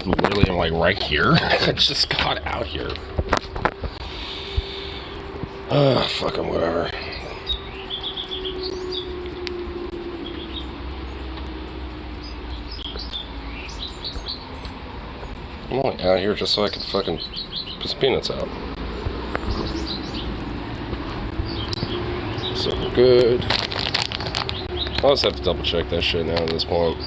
literally am like right here. I just got out here. Fucking whatever. I'm only out here just so I can fucking put some peanuts out. So we're good. I'll just have to double check that shit now at this point.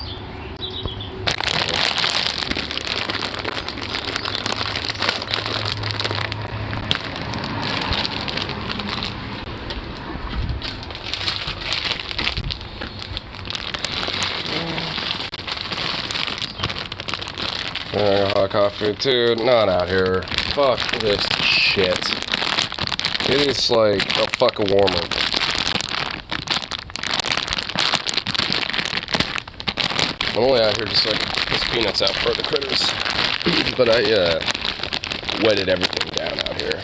Hot coffee, dude. Not out here. Fuck this shit. It is like a fucking warmer. I'm only out here just so I can put some peanuts out for the critters. But I wetted everything down out here.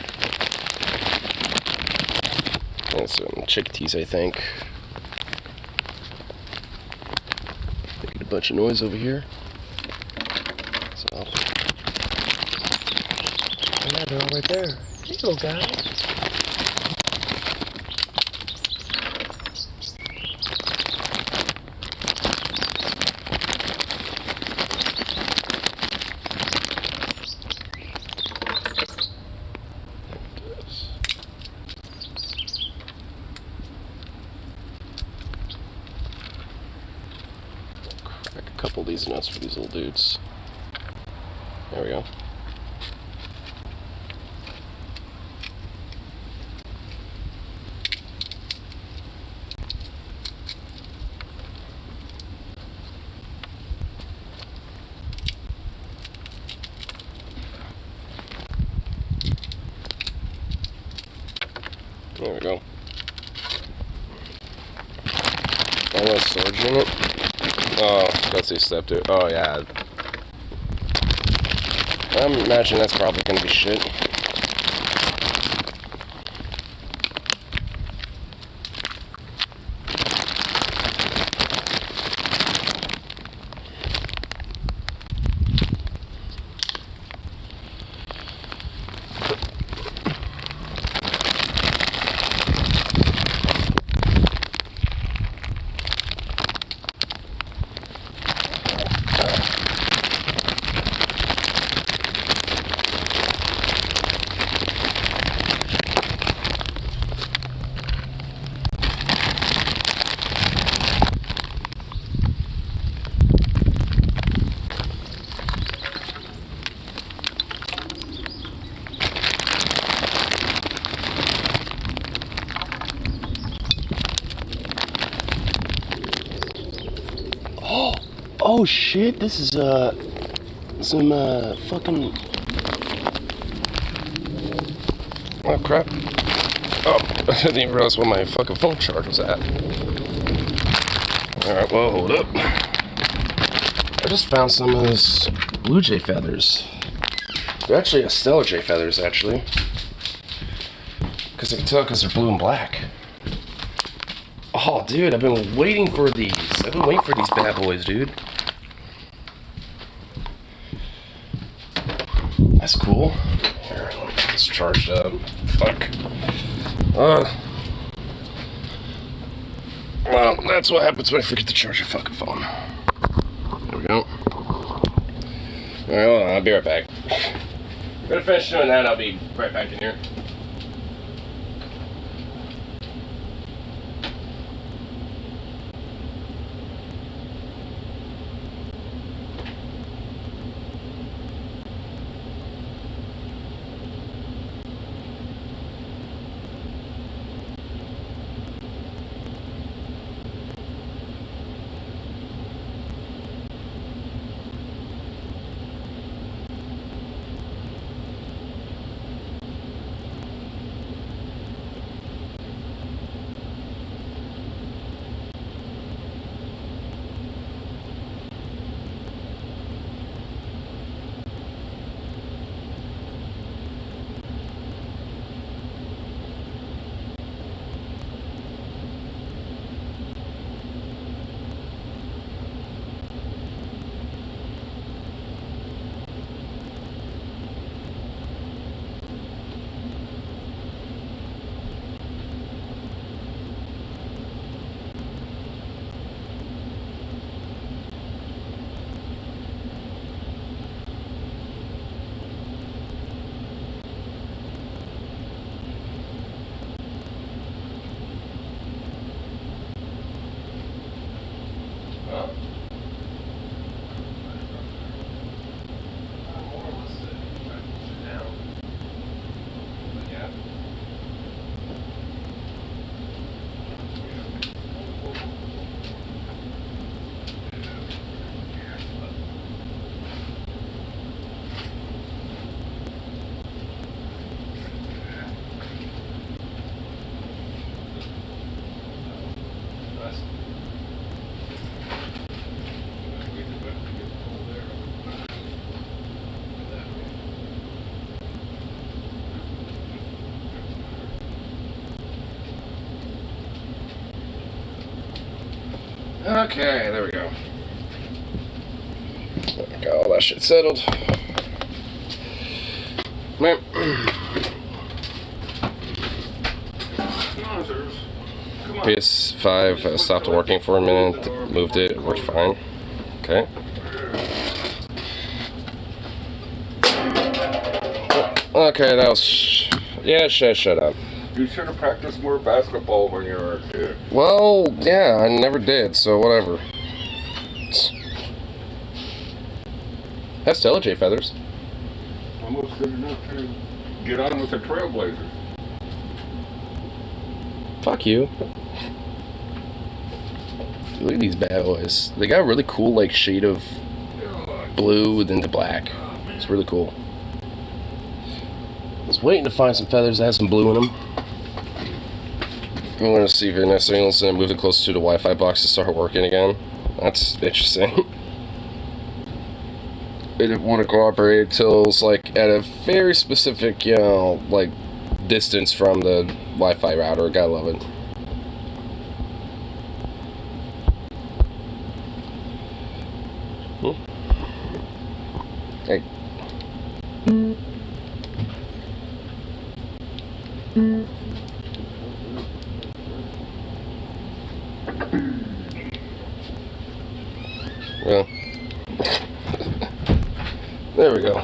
And some chickadees, I think. Making a bunch of noise over here. They're all right there. Here you go, guys. Crack a couple of these nuts for these little dudes. There we go. There we go. All that storage in it. Oh, that's a step to. Oh yeah. I imagine that's probably gonna be shit. Oh shit, this is some fucking. Oh crap. Oh, I didn't even realize where my fucking phone charge was at. Alright, well, hold up. I just found some of those blue jay feathers. They're actually Estella jay feathers, actually. Because I can tell because they're blue and black. Oh, dude, I've been waiting for these. I've been waiting for these bad boys, dude. That's cool. Here, it's charged up. Fuck. Well, that's what happens when I forget to charge your fucking phone. There we go. Alright, hold on, I'll be right back. I'm gonna finish doing that, I'll be right back in here. Okay, there we go. Got all that shit settled. Man. PS5 stopped working for a minute. Moved it. It worked fine. Okay. Okay, that was... Yeah, shut up. You should have practiced more basketball when you were a kid. Well, yeah, I never did, so whatever. That's Stella J feathers. Almost good enough to get on with the Trailblazers. Fuck you. Look at these bad boys. They got a really cool, like, shade of blue into black. It's really cool. I was waiting to find some feathers that have some blue in them. I'm going to see if the next signals and move it closer to the Wi-Fi box to start working again. That's interesting. They didn't want to cooperate until it's like at a very specific, you know, like distance from the Wi-Fi router. Gotta love it. Hey. Well. There we go.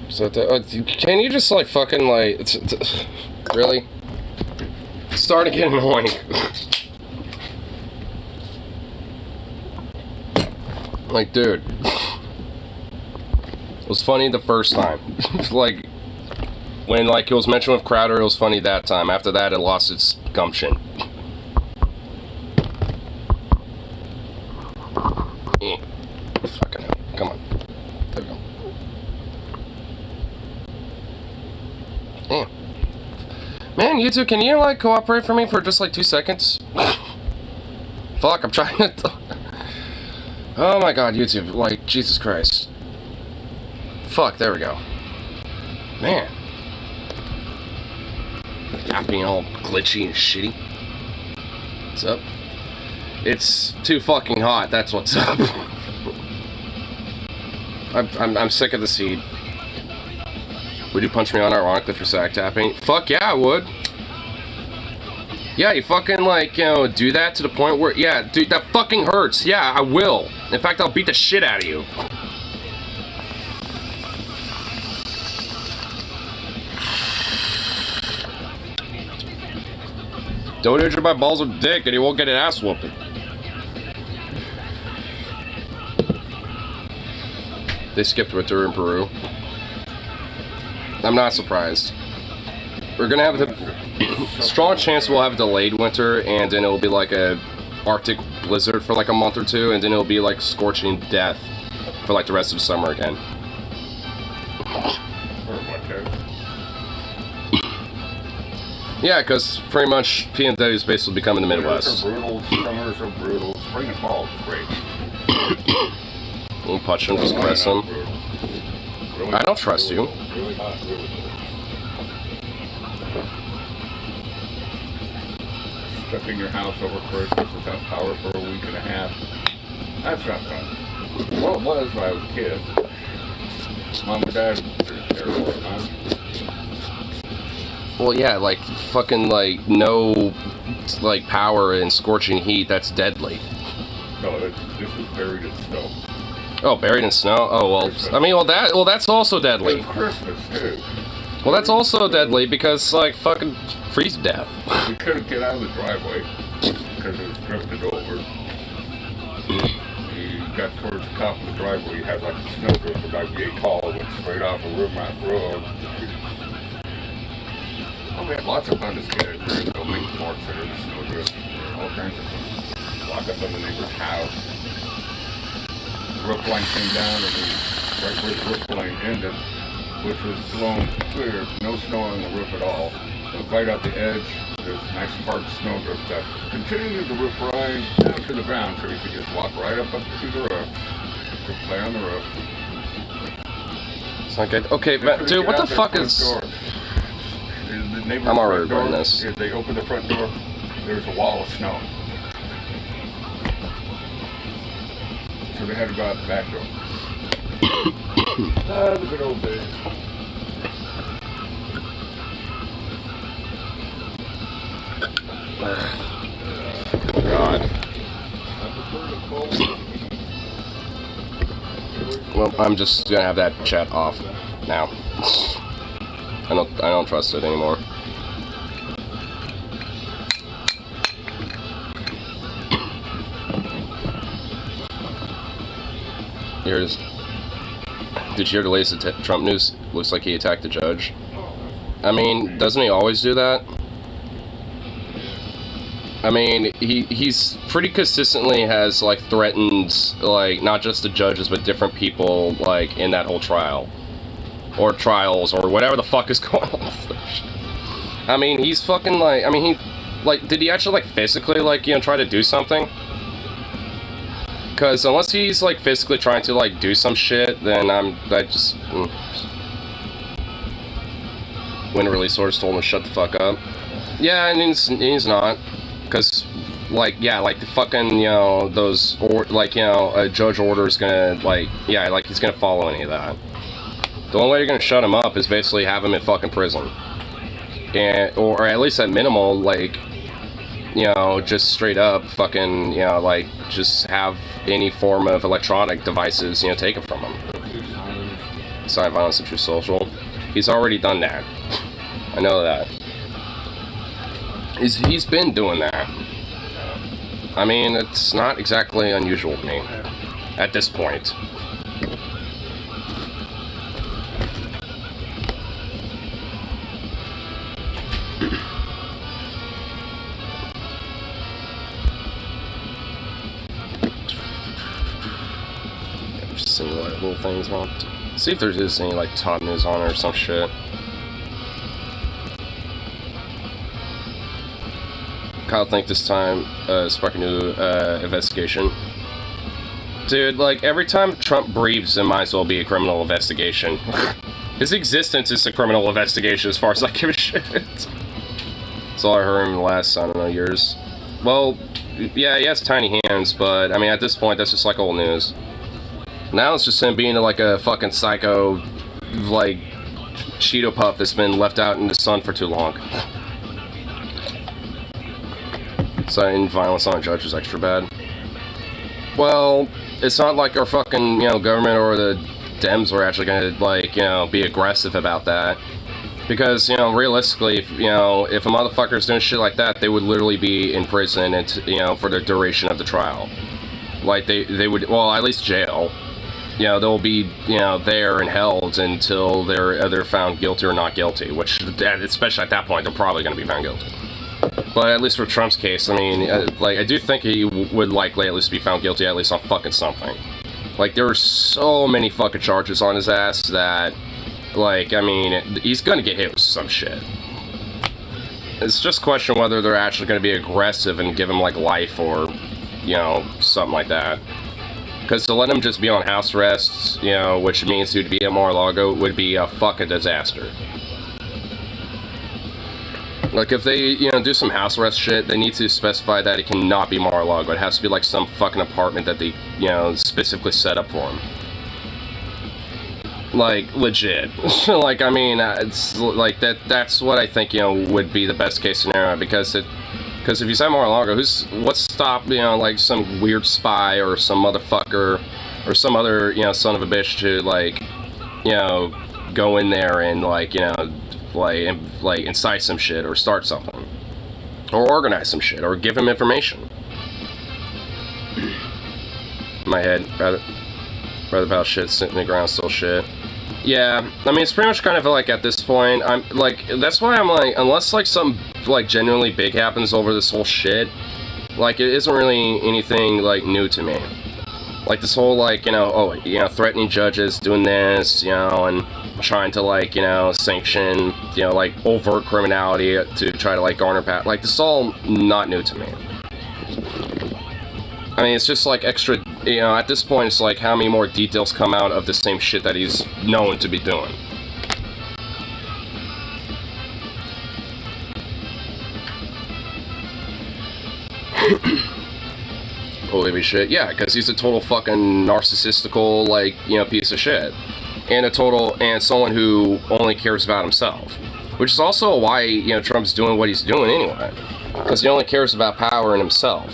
So, can you just like fucking like, really? It's starting to get annoying. Like, dude, it was funny the first time. Like, when like it was mentioned with Crowder, it was funny that time. After that, it lost its gumption. Fucking hell. Come on. There we go. Man, you two, can you like cooperate for me for just like 2 seconds? Fuck, I'm trying to... Oh my god, YouTube, like, Jesus Christ. Fuck, there we go. Man. Not being all glitchy and shitty. What's up? It's too fucking hot, that's what's up. I'm sick of the seed. Would you punch me unironically for sack tapping? Fuck yeah, I would. Yeah, you fucking, like, you know, do that to the point where, yeah, dude, that fucking hurts. Yeah, I will. In fact, I'll beat the shit out of you. Don't injure my balls with dick and he won't get an ass whooping. They skipped winter in Peru. I'm not surprised. We're gonna have a strong chance we'll have a delayed winter, and then it'll be like a Arctic blizzard for like a month or two, and then it'll be like scorching death for like the rest of the summer again. Yeah, because pretty much PNW is basically becoming the Midwest. Brutal, summers are brutal. Spring and fall is great. We'll punch him, just caress him. I don't trust you. Really hot, really cold. Stuck in your house over Christmas without power for a week and a half. That's not fun. Well, it was when I was a kid. Mom and Dad were terrible, huh? Well, yeah, like, fucking, like, no, like, power and scorching heat, that's deadly. No, this is buried in snow. Oh, buried in snow? Oh, well, I mean, well, that's also deadly. It's Christmas, too. Well, that's also deadly because, like, fucking freeze to death. We couldn't get out of the driveway because it was drifted over. You got towards the top of the driveway, you had like a snowdrift about yay tall, went straight off a Rivermount Road. Oh, we had lots of fun as kids. We would go make forks out of the snowdrift, all kinds of fun. Walk up on the neighbor's house. The roof line came down, and right where the roof line ended, which was blown clear, no snow on the roof at all. But right out the edge, there's a nice hard snowdrift that continued the roof line down to the ground, so you could just walk right up to the roof, to play on the roof. It's not good. Okay, but, dude, what the fuck is... The neighbor's I'm already front door, regretting this. if they open the front door, there's a wall of snow. So they had to go out the back door. The good old days. God. Well, I'm just gonna have that chat off now. I don't trust it anymore. Here it is. Did you hear the latest Trump news? Looks like he attacked the judge. I mean, doesn't he always do that? I mean, he's pretty consistently has, like, threatened, like, not just the judges, but different people, like, in that whole trial. Or trials, or whatever the fuck is going on with this shit. I mean, he's fucking, like, I mean, did he actually, like, physically, like, you know, try to do something? Because unless he's, like, physically trying to, like, do some shit, then When a release orders told him to shut the fuck up. Yeah, and he's not. Because, like, yeah, like, the fucking, you know, those, or, like, you know, a judge order is gonna, like, yeah, like, he's gonna follow any of that. The only way you're gonna shut him up is basically have him in fucking prison. And, or at least at minimal, like, you know, just straight up fucking, you know, like, just have any form of electronic devices, you know, taken from him. Silent violence and true social. He's already done that. I know that. He's been doing that. I mean, it's not exactly unusual to me at this point. Just seeing like little things on. See if there's just any like top news on it or some shit. Kyle think this time spark a new investigation. Dude, like every time Trump breathes, it might as well be a criminal investigation. His existence is a criminal investigation as far as I give a shit. That's all I heard in the last, I don't know, years. Well, yeah, he has tiny hands, but I mean at this point that's just like old news. Now it's just him being like a fucking psycho, like, Cheeto puff that's been left out in the sun for too long. Citing violence on a judge is extra bad. Well, it's not like our fucking, you know, government or the Dems are actually gonna, like, you know, be aggressive about that. Because, you know, realistically, if, you know, if a motherfucker's doing shit like that, they would literally be in prison, and, you know, for the duration of the trial. Like, they would, well, at least jail. You know, they'll be, you know, there and held until they're either found guilty or not guilty, which, especially at that point, they're probably going to be found guilty. But at least for Trump's case, I mean, like, I do think he would likely at least be found guilty at least on fucking something. Like, there are so many fucking charges on his ass that, like, I mean, he's going to get hit with some shit. It's just a question whether they're actually going to be aggressive and give him, like, life or, you know, something like that. Because to let him just be on house arrest, you know, which means he'd be at Mar-a-Lago, would be a fucking disaster. Like, if they, you know, do some house arrest shit, they need to specify that it cannot be Mar-a-Lago. It has to be, like, some fucking apartment that they, you know, specifically set up for him. Like, legit. Like, I mean, it's, like, that's what I think, you know, would be the best case scenario, because if you say Mar-a-Lago, what's stop, you know, like, some weird spy or some motherfucker or some other, you know, son of a bitch to, like, you know, go in there and, like, you know, like incite some shit or start something. Or organize some shit or give him information. In my head, rather about shit sitting in the ground, still shit. Yeah, I mean, it's pretty much kind of like at this point, I'm like, that's why I'm like, unless like something like genuinely big happens over this whole shit, like it isn't really anything like new to me. Like this whole like, you know, oh, you know, threatening judges, doing this, you know, and trying to like, you know, sanction, you know, like overt criminality to try to like garner like this is all not new to me. I mean, it's just like extra, you know, at this point it's like how many more details come out of the same shit that he's known to be doing. Holy shit, yeah, because he's a total fucking narcissistical, like, you know, piece of shit. And someone who only cares about himself. Which is also why, you know, Trump's doing what he's doing anyway. Because he only cares about power and himself.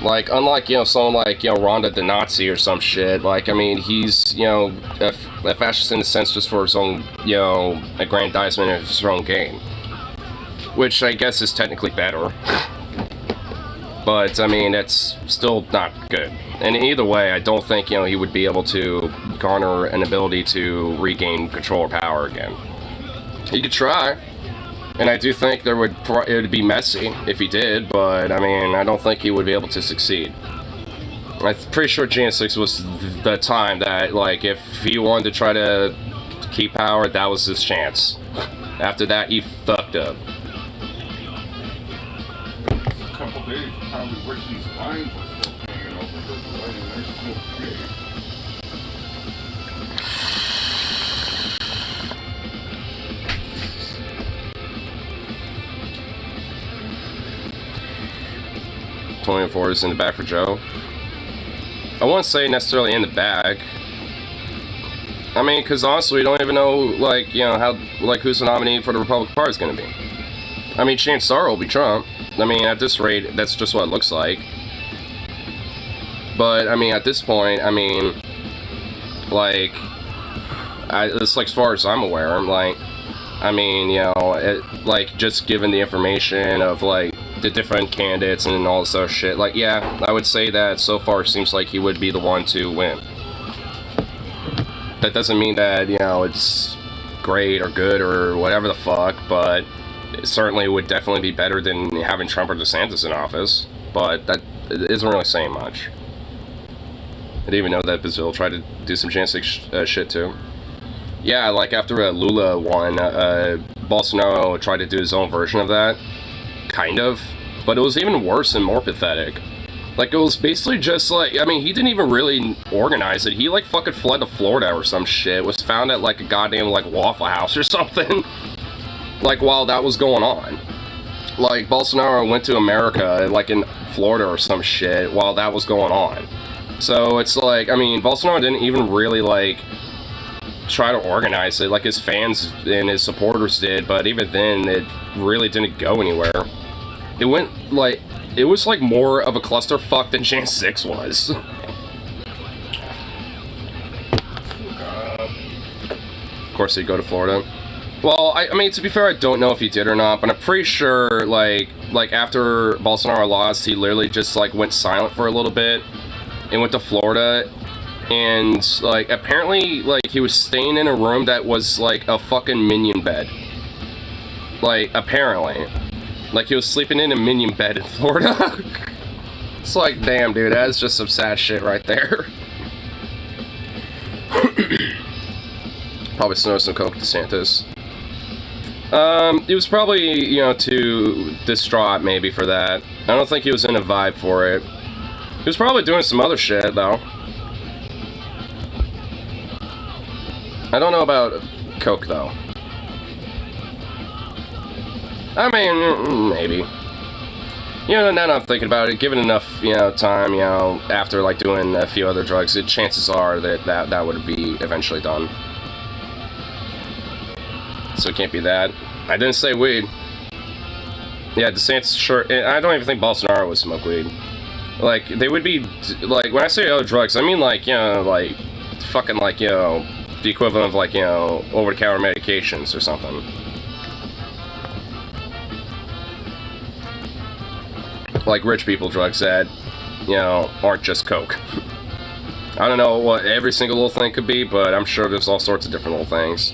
Like, unlike, you know, someone like, you know, Rhonda the Nazi or some shit, like, I mean, he's, you know, a fascist in a sense just for his own, you know, aggrandizement of his own gain. Which I guess is technically better. But, I mean, it's still not good. And either way, I don't think, you know, he would be able to garner an ability to regain control or power again. He could try. And I do think it would be messy if he did, but, I mean, I don't think he would be able to succeed. I'm pretty sure January 6th was the time that, like, if he wanted to try to keep power, that was his chance. After that, he fucked up. A couple days, probably wish these lines were still hanging over her leg, and they're still big. .24 is in the bag for Joe. I wouldn't say necessarily in the bag. I mean, because honestly, we don't even know, like, you know, how, like, who's the nominee for the Republican Party is going to be. I mean, chances are it'll be Trump. I mean, at this rate, that's just what it looks like. But, I mean, at this point, I mean, like, it's like, as far as I'm aware, I'm like, I mean, you know, like, just given the information of, like, the different candidates and all this other shit, like, yeah, I would say that so far it seems like he would be the one to win. That doesn't mean that, you know, it's great or good or whatever the fuck, but it certainly would definitely be better than having Trump or DeSantis in office, but that isn't really saying much. I didn't even know that Brazil tried to do some Jansik shit too. Yeah, like after Lula won, Bolsonaro tried to do his own version of that. Kind of. But it was even worse and more pathetic. Like, it was basically just like, I mean, he didn't even really organize it. He, like, fucking fled to Florida or some shit. Was found at, like, a goddamn, like, Waffle House or something. Like, while that was going on. Like, Bolsonaro went to America, like, in Florida or some shit, while that was going on. So, it's like, I mean, Bolsonaro didn't even really, like, try to organize it. Like, his fans and his supporters did, but even then, it really didn't go anywhere. It went, like, it was, like, more of a clusterfuck than Jan 6 was. Of course, he'd go to Florida. Well, I mean, to be fair, I don't know if he did or not, but I'm pretty sure, like after Bolsonaro lost, he literally just, like, went silent for a little bit and went to Florida, and, like, apparently, like, he was staying in a room that was, like, a fucking minion bed. Like, apparently. Like, he was sleeping in a minion bed in Florida. It's like, damn, dude, that's just some sad shit right there. Probably snowed some coke DeSantis. He was probably, you know, too distraught maybe for that. I don't think he was in a vibe for it. He was probably doing some other shit, though. I don't know about coke, though. I mean, maybe. You know, now that I'm thinking about it, given enough, you know, time, you know, after, like, doing a few other drugs, chances are that would be eventually done. So it can't be that. I didn't say weed. Yeah, DeSantis, sure. I don't even think Bolsonaro would smoke weed. Like, they would be, like, when I say other drugs, I mean, like, you know, like, fucking, like, you know, the equivalent of, like, you know, over-the-counter medications or something. Like rich people drugs that, you know, aren't just coke. I don't know what every single little thing could be, but I'm sure there's all sorts of different little things.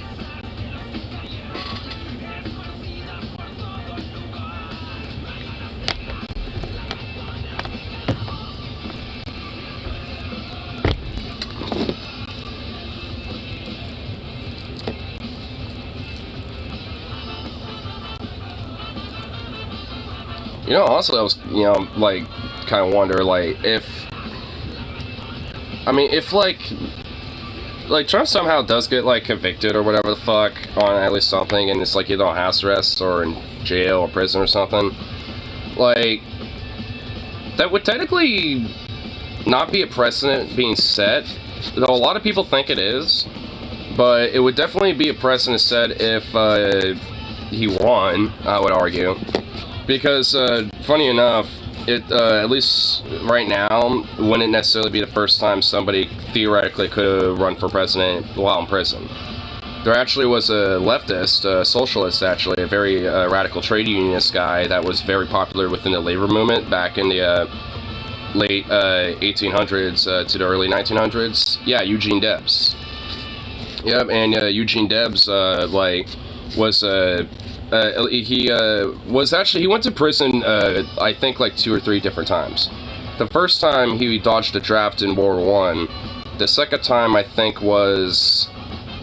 You know, also I was, you know, like, kind of wonder, like, if, I mean, if, like, Trump somehow does get, like, convicted or whatever the fuck on at least something, and it's, like, either on house arrest or in jail or prison or something, like, that would technically not be a precedent being set, though a lot of people think it is, but it would definitely be a precedent set if he won, I would argue. Because, funny enough, it, at least right now, wouldn't necessarily be the first time somebody theoretically could have run for president while in prison. There actually was a leftist, a socialist actually, a very radical trade unionist guy that was very popular within the labor movement back in the late 1800s to the early 1900s. Yeah, Eugene Debs. Yep, and Eugene Debs, was he went to prison, I think, like 2 or 3 different times. The first time he dodged a draft in World War I. The second time, I think, was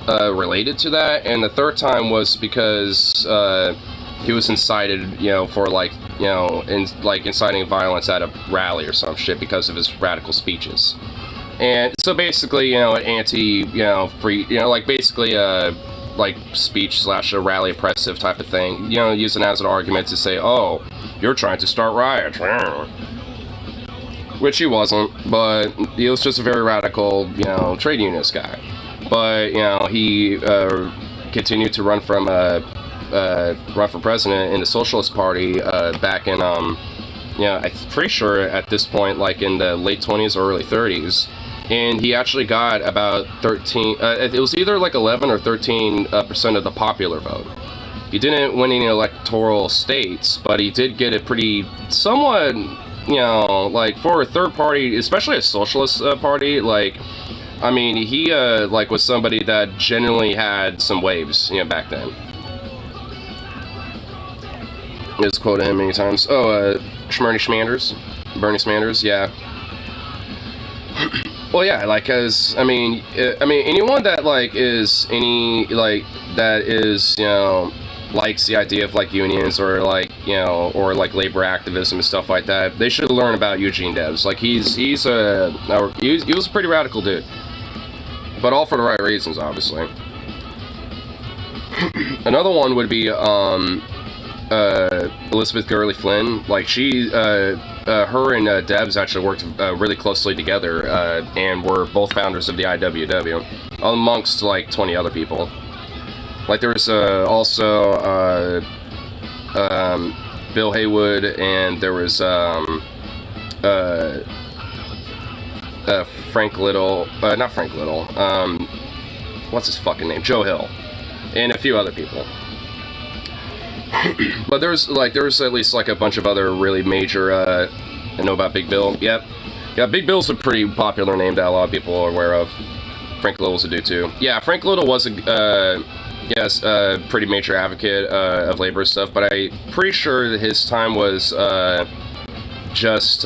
related to that, and the third time was because he was incited, for inciting violence at a rally or some shit because of his radical speeches. And so basically, free, basically speech / a rally oppressive type of thing, using it as an argument to say, oh, you're trying to start riots. Which he wasn't, but he was just a very radical, trade unionist guy. But, he continued to run for president in the Socialist Party back in, I'm pretty sure at this point, like in the late 20s or early 30s. And he actually got about 13, it was either like 11 or 13% of the popular vote. He didn't win any electoral states, but he did get a pretty, somewhat, for a third party, especially a socialist party, he, was somebody that genuinely had some waves, back then. Just quoted him many times. Oh, Bernie Sanders, yeah. Well, yeah, anyone that, likes the idea of, unions or, labor activism and stuff like that, they should learn about Eugene Debs. He was a pretty radical dude. But all for the right reasons, obviously. Another one would be, Elizabeth Gurley Flynn. Her and Debs actually worked really closely together and were both founders of the IWW, amongst 20 other people. There was also Bill Haywood, and there was Frank Little, not Frank Little, what's his fucking name? Joe Hill, and a few other people. But there's at least a bunch of other really major, I know about Big Bill. Yep. Yeah, Big Bill's a pretty popular name that a lot of people are aware of. Frank Little's a dude too. Yeah, Frank Little was a pretty major advocate of labor stuff, but I'm pretty sure that his time was just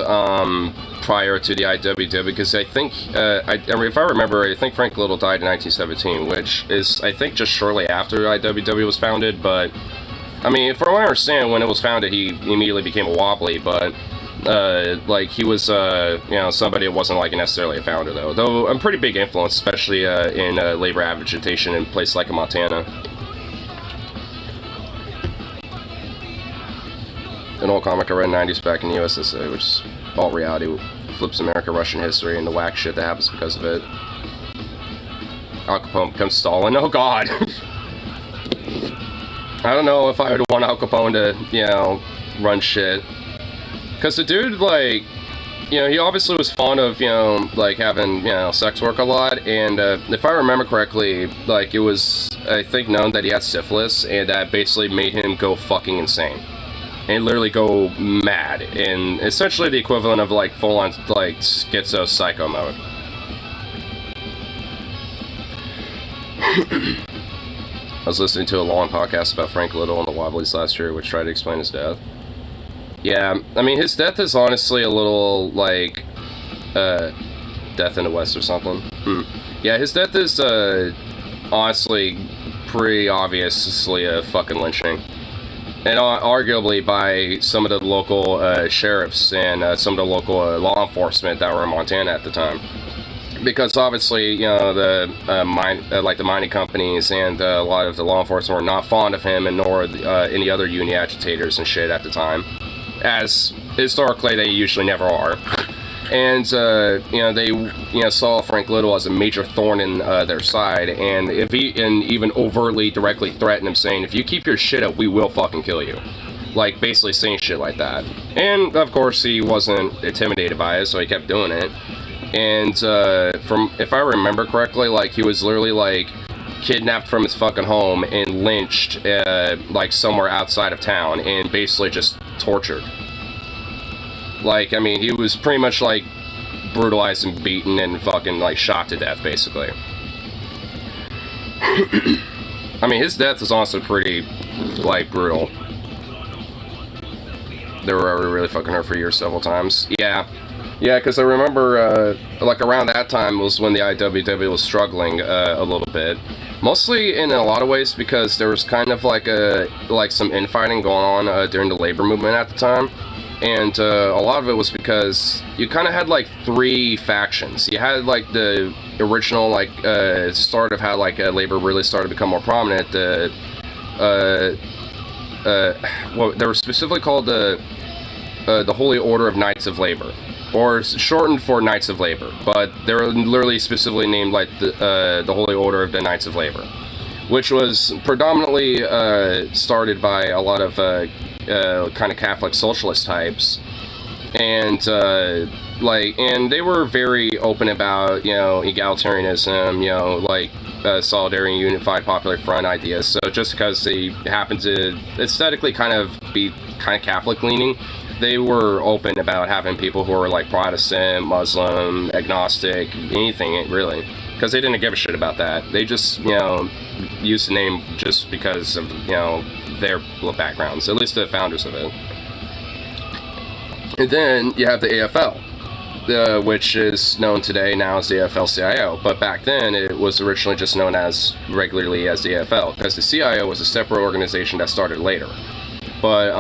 prior to the IWW, because I think, if I remember, I think Frank Little died in 1917, which is, I think, just shortly after IWW was founded, but from what I understand, when it was founded, he immediately became a wobbly, but, he was, somebody that wasn't, necessarily a founder, though a pretty big influence, especially, in, labor agitation in places like Montana. An old comic I read in the 90s back in the USSA, which is alt reality, flips American-Russian history and the whack shit that happens because of it. Al Capone becomes Stalin, oh god! I don't know if I would want Al Capone to, run shit. Because the dude, he obviously was fond of, having, sex work a lot, and, if I remember correctly, it was, I think, known that he had syphilis, and that basically made him go fucking insane. And literally go mad, and essentially the equivalent of, full-on, schizo psycho mode. I was listening to a long podcast about Frank Little and the Wobblies last year, which tried to explain his death. Yeah, his death is honestly a little, Death in the West or something. Yeah, his death is, honestly, pretty obviously a fucking lynching. And arguably by some of the local, sheriffs and, some of the local, law enforcement that were in Montana at the time. Because obviously, the mining companies and a lot of the law enforcement were not fond of him, and nor any other union agitators and shit at the time. As historically, they usually never are. And they saw Frank Little as a major thorn in their side, and even overtly, directly threatened him, saying, "If you keep your shit up, we will fucking kill you." Like, basically saying shit like that. And of course, he wasn't intimidated by it, so he kept doing it. And if I remember correctly, like, he was literally like kidnapped from his fucking home and lynched like somewhere outside of town, and basically just tortured. Like, I mean, he was pretty much, like, brutalized and beaten and fucking, like, shot to death, basically. I mean, his death was honestly pretty, like, brutal. They were really fucking her for years several times. Yeah, because I remember, like, around that time was when the IWW was struggling a little bit. Mostly in a lot of ways because there was kind of, like some infighting going on during the labor movement at the time. And a lot of it was because you kind of had like three factions. You had like the original like start of how like labor really started to become more prominent. Well, they were specifically called the Holy Order of Knights of Labor, or shortened for Knights of Labor. But they were literally specifically named like the Holy Order of the Knights of Labor, which was predominantly started by a lot of kind of Catholic socialist types, and and they were very open about egalitarianism, like solidarity and unified popular front ideas. So just because they happen to aesthetically kind of be kind of Catholic leaning, they were open about having people who were like Protestant, Muslim, agnostic, anything really, because they didn't give a shit about that. They just used the name just because of their backgrounds, at least the founders of it. And then you have the AFL, which is known today now as the AFL-CIO, but back then it was originally just known as regularly as the AFL, because the CIO was a separate organization that started later. But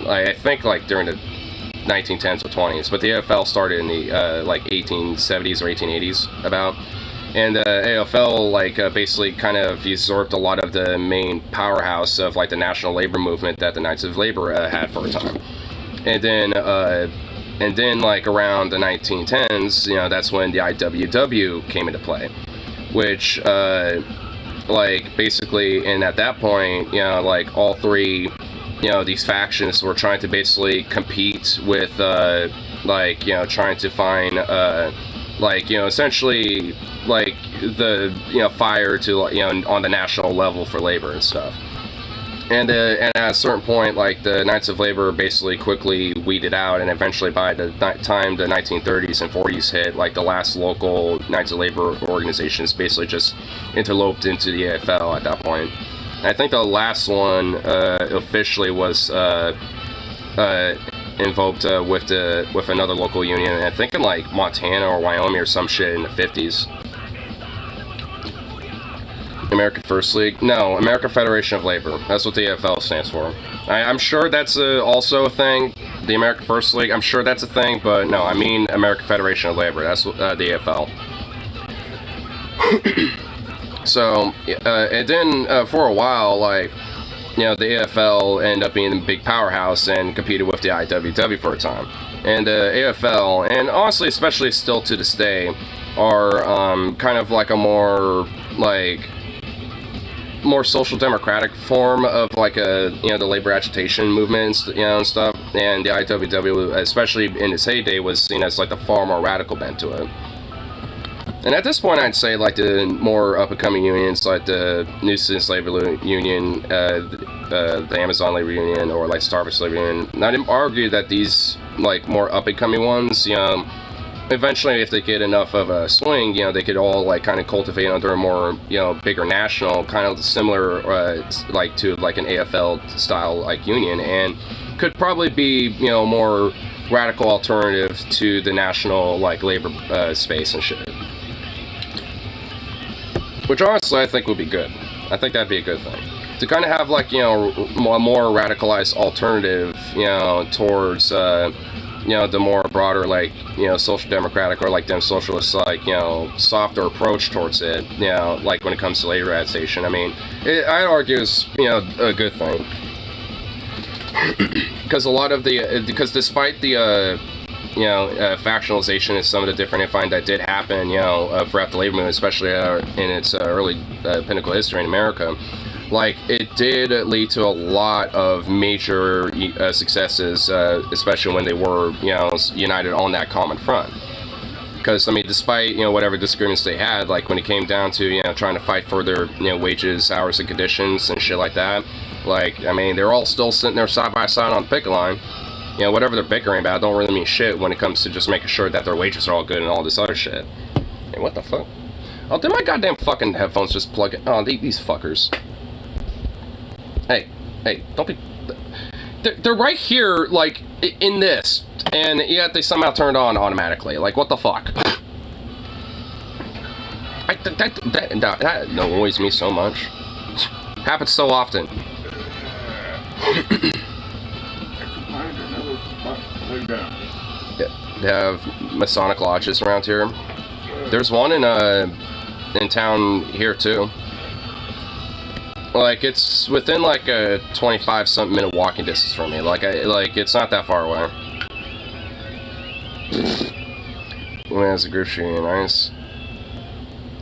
I think like during the 1910s or 20s, but the AFL started in the like 1870s or 1880s about. And AFL basically kind of usurped a lot of the main powerhouse of like the national labor movement that the Knights of Labor had for a time. And then like around the 1910s, that's when the IWW came into play, which basically, and at that point, like all three, these factions were trying to basically compete with trying to find essentially like the fire to on the national level for labor and stuff. And at a certain point, like the Knights of Labor basically quickly weeded out, and eventually by the time the 1930s and 40s hit, like the last local Knights of Labor organizations basically just interloped into the AFL at that point. And I think the last one officially was invoked with another local union, I think in like Montana or Wyoming or some shit in the 50s. American First League? No, American Federation of Labor. That's what the AFL stands for. I'm sure that's also a thing. The American First League, I'm sure that's a thing, but no, I mean American Federation of Labor. That's the AFL. So, and then for a while, like, the AFL ended up being a big powerhouse and competed with the IWW for a time. And the AFL, and honestly, especially still to this day, are kind of like a more social democratic form of like the labor agitation movement and stuff. And the IWW, especially in its heyday, was seen as like the far more radical bent to it. And at this point, I'd say like the more up-and-coming unions, like the New Citizens Labor Union, the Amazon Labor Union, or like Starbucks Labor Union, I'd argue that these like more up-and-coming ones, eventually, if they get enough of a swing, they could all like kind of cultivate under a more bigger national, kind of similar like to like an AFL style like union, and could probably be more radical alternative to the national like labor space and shit. Which honestly I think would be good. I think that'd be a good thing. To kind of have like, a more radicalized alternative, towards, the more broader like, social democratic or like them socialist, like, softer approach towards it, like when it comes to labor agitation. I mean, I'd argue is, a good thing. Because a lot of because despite the factionalization and some of the different infighting that did happen, throughout the labor movement, especially in its early pinnacle history in America. Like, it did lead to a lot of major successes, especially when they were, united on that common front. Because, I mean, despite, whatever disagreements they had, like, when it came down to, trying to fight for their, wages, hours, and conditions and shit like that, like, I mean, they're all still sitting there side by side on the picket line. Whatever they're bickering about don't really mean shit when it comes to just making sure that their wages are all good and all this other shit. Hey, what the fuck? Oh, did my goddamn fucking headphones just plug in? Oh, these fuckers. Hey, don't be... They're right here, like, in this, and yet they somehow turned on automatically. Like, what the fuck? That annoys me so much. Happens so often. Yeah, they have Masonic lodges around here. There's one in town here too. Like, it's within like a 25-something minute walking distance from me. Like, it's not that far away. When has a group shooting, nice.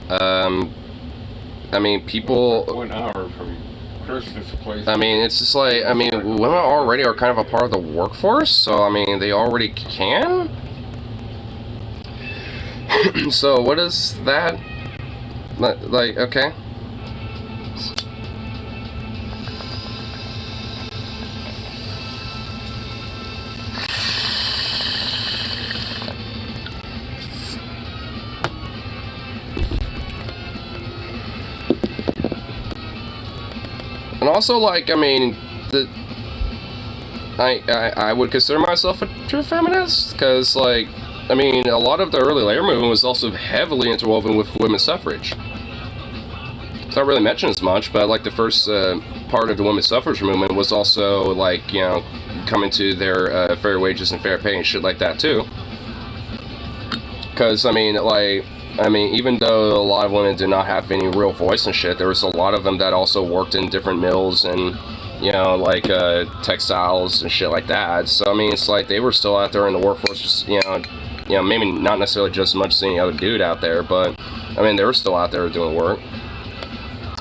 I mean, people. 1 hour from Christmas place. I mean, it's just like, I mean, women already are kind of a part of the workforce, so I mean, they already can. So what is that? Like, okay. And also, like, I mean, I would consider myself a true feminist, because, like, I mean, a lot of the early labor movement was also heavily interwoven with women's suffrage. It's not really mentioned as much, but, like, the first part of the women's suffrage movement was also, like, coming to their fair wages and fair pay and shit like that, too. Because, I mean, even though a lot of women did not have any real voice and shit, there was a lot of them that also worked in different mills and, like, textiles and shit like that. So, I mean, it's like they were still out there in the workforce, just, maybe not necessarily just as much as any other dude out there, but, I mean, they were still out there doing work.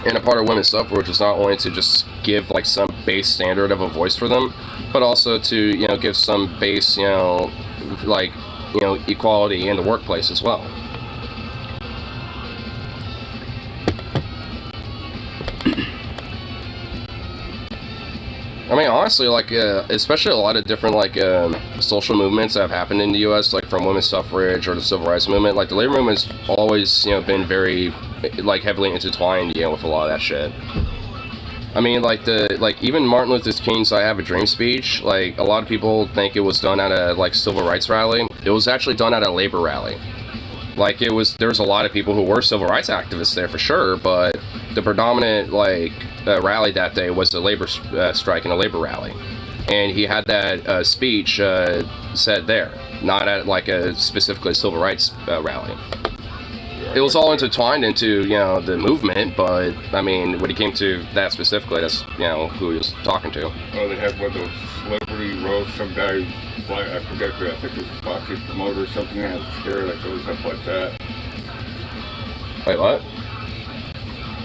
And a part of women's suffrage was not only to just give, like, some base standard of a voice for them, but also to, give some base, like, equality in the workplace as well. I mean, honestly, like, especially a lot of different, like, social movements that have happened in the U.S., like, from women's suffrage or the civil rights movement, like, the labor movement's always, been very, like, heavily intertwined, with a lot of that shit. I mean, like, even Martin Luther King's I Have a Dream speech, like, a lot of people think it was done at a, like, civil rights rally. It was actually done at a labor rally. Like, there was a lot of people who were civil rights activists there for sure, but the predominant, like, rally that day was a labor strike and a labor rally. And he had that speech said there, not at, like, a specifically civil rights rally. It was all intertwined into, the movement, but, I mean, when it came to that specifically, that's, who he was talking to. Oh, they had one of those celebrity roasts, some guy, I forget who, I think it was Foxy promoter or something, had a scare that goes up like that. Wait, what?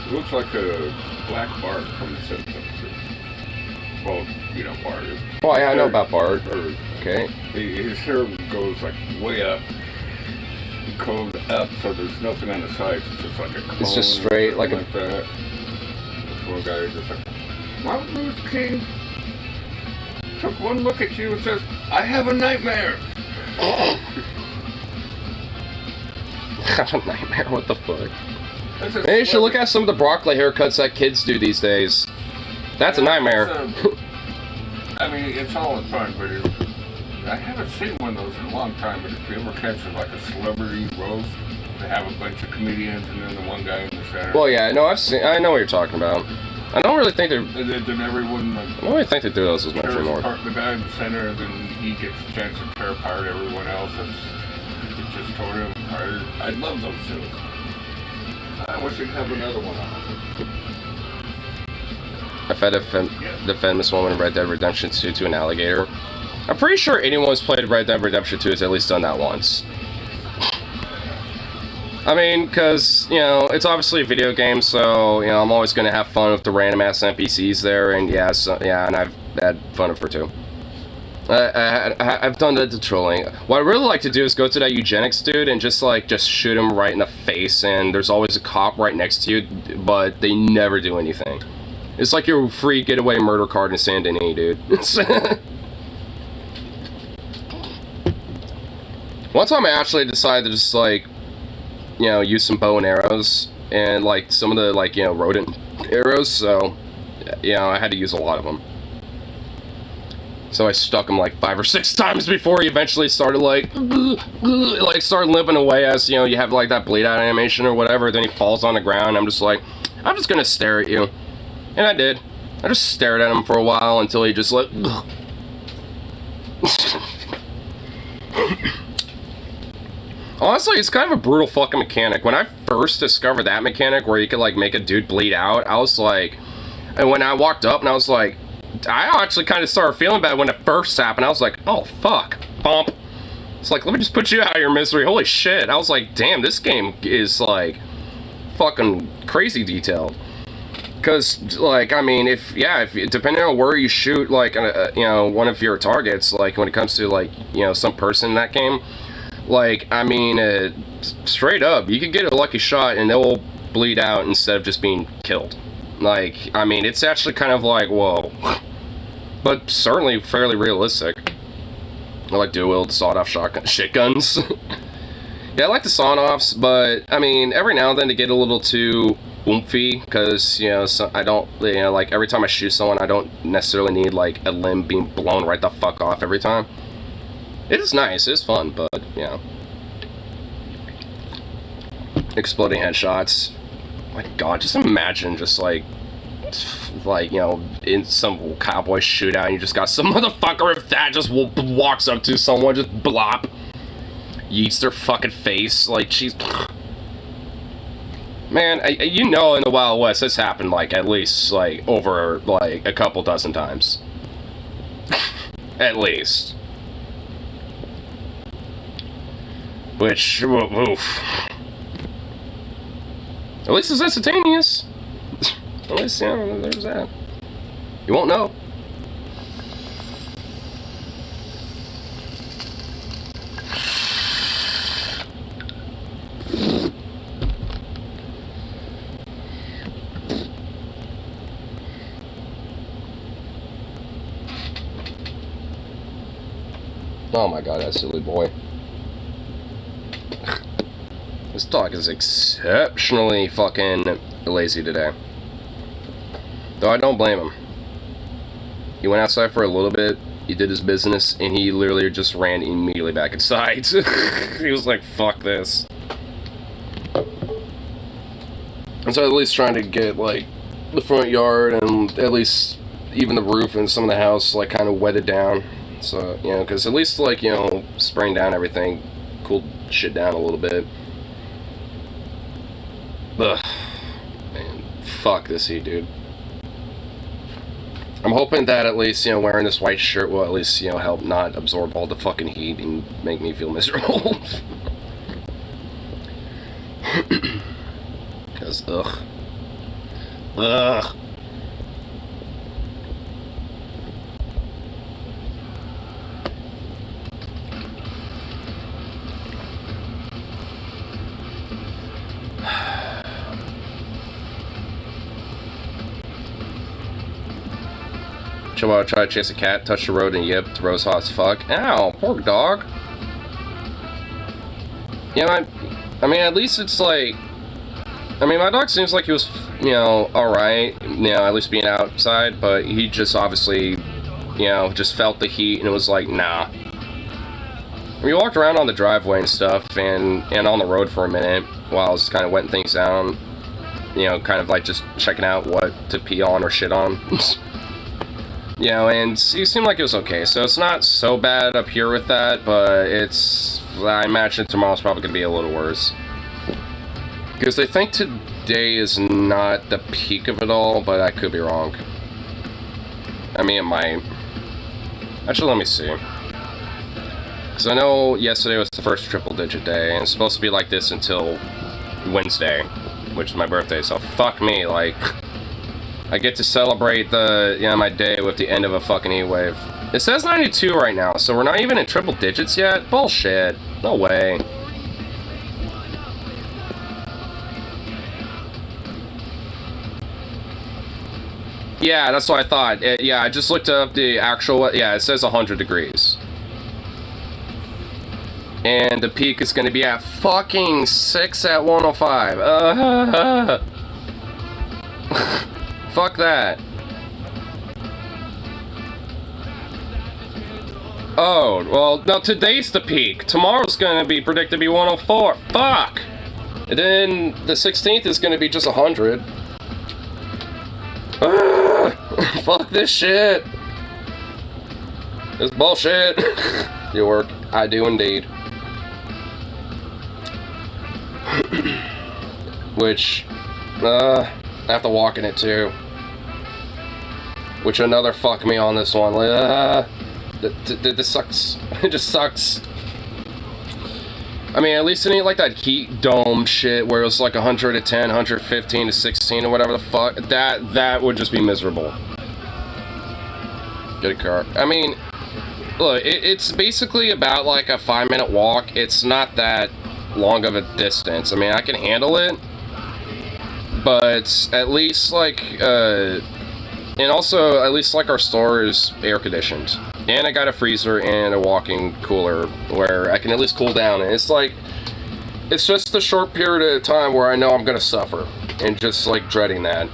It looks like a black Bart from the Simpsons. Well, Bart is. Oh, yeah, I know about Bart. Okay. His hair goes, like, way up. It goes up, so there's nothing on the sides. It's just like a cone. It's just straight, like that. This one guy is just like, Martin Luther King took one look at you and says, I have a nightmare. Have a nightmare? What the fuck? Maybe you should look at some of the broccoli haircuts that kids do these days. That's a nightmare. I mean, it's all in fun, but I haven't seen one of those in a long time. But if you ever catch like a celebrity roast, they have a bunch of comedians and then the one guy in the center. Well, yeah, no, I know what you're talking about. I don't really think they're. And then everyone. Like, I don't really think they do those as much anymore. The guy in the center, then he gets a chance to tear apart everyone else. It just tore him. I love those shows. I wish they'd have another one on. I fed the famous woman in Red Dead Redemption 2 to an alligator. I'm pretty sure anyone who's played Red Dead Redemption 2 has at least done that once. I mean, because, you know, it's obviously a video game, so, you know, I'm always going to have fun with the random-ass NPCs there, and yeah, and I've had fun with her too. I've done the trolling. What I really like to do is go to that eugenics dude and just shoot him right in the face, and there's always a cop right next to you, but they never do anything. It's like your free getaway murder card in Saint Denis, dude. One time I actually decided to just, like, you know, use some bow and arrows, and, like, some of the, like, you know, rodent arrows, so, you know, I had to use a lot of them. So I stuck him, like, 5 or 6 times before he eventually started, like, started limping away as, you know, you have, like, that bleed out animation or whatever, then he falls on the ground, I'm just like, I'm just gonna stare at you. And I did. I just stared at him for a while until he just, like, honestly, it's kind of a brutal fucking mechanic. When I first discovered that mechanic where you could, like, make a dude bleed out, I was like, and when I walked up and I was like, I actually kind of started feeling bad when it first happened. I was like, oh, fuck. Bump. It's like, let me just put you out of your misery. Holy shit. I was like, damn, this game is, like, fucking crazy detailed. Because, like, I mean, if depending on where you shoot, like, you know, one of your targets, like, when it comes to, like, you know, some person in that game, like, I mean, straight up, you could get a lucky shot and they'll bleed out instead of just being killed. Like, I mean, it's actually kind of like, whoa. But certainly fairly realistic. I like dual-wield sawed-off shit guns. Yeah, I like the sawn-offs, but, I mean, every now and then to get a little too oomphy, because, you know, I don't, you know, like, every time I shoot someone, I don't necessarily need, like, a limb being blown right the fuck off every time. It is nice, it's fun, but, you know. Exploding headshots. My god, just imagine just, like, you know, in some cowboy shootout, and you just got some motherfucker with that just walks up to someone, just blop. Yeets their fucking face, like, she's... Man, you know, in the Wild West, this happened, like, at least, like, over, like, a couple dozen times. At least. Which, oof. At least it's instantaneous. At least, yeah, there's that. You won't know. Oh my god, that silly boy. This dog is exceptionally fucking lazy today. Though I don't blame him. He went outside for a little bit, he did his business, and he literally just ran immediately back inside. He was like, fuck this. And so at least trying to get, like, the front yard and at least even the roof and some of the house, like, kind of wetted down. So, you know, because at least, like, you know, spraying down everything cooled shit down a little bit. Ugh. Man, fuck this heat, dude. I'm hoping that at least, you know, wearing this white shirt will at least, you know, help not absorb all the fucking heat and make me feel miserable. Because, ugh. Ugh. Chihuahua tried to chase a cat, touched the road, and yipped. Rose hot as fuck. Ow, poor dog. Yeah, I mean, at least it's like... I mean, my dog seems like he was, you know, alright, you know, at least being outside, but he just obviously, you know, just felt the heat, and it was like, nah. We walked around on the driveway and stuff, and on the road for a minute, while I was kind of wetting things down, you know, kind of like just checking out what to pee on or shit on. You know, and he seemed like it was okay, so it's not so bad up here with that, but it's, I imagine tomorrow's probably going to be a little worse. Because I think today is not the peak of it all, but I could be wrong. I mean, it might. Actually, let me see. Because I know yesterday was the first triple-digit day, and it's supposed to be like this until Wednesday, which is my birthday, so fuck me, like, I get to celebrate my day with the end of a fucking heat wave. It says 92 right now, so we're not even in triple digits yet? Bullshit. No way. Yeah, that's what I thought. Yeah, I just looked up the actual, yeah, it says 100 degrees. And the peak is going to be at fucking 6 at 105. Fuck that. Oh, well, no, today's the peak. Tomorrow's going to be predicted to be 104. Fuck! And then the 16th is going to be just 100. Fuck this shit. This bullshit. You work. I do indeed. Which, I have to walk in it too. Which another fuck me on this one. This sucks. It just sucks. I mean, at least it ain't like that heat dome shit where it was like 110, 115 to 16 or whatever the fuck. That would just be miserable. Get a car. I mean, look, it's basically about like a 5-minute walk. It's not that long of a distance. I mean, I can handle it. But at least like, and also at least like our store is air conditioned. And I got a freezer and a walk-in cooler where I can at least cool down. And it's like, it's just a short period of time where I know I'm gonna suffer. And just like dreading that.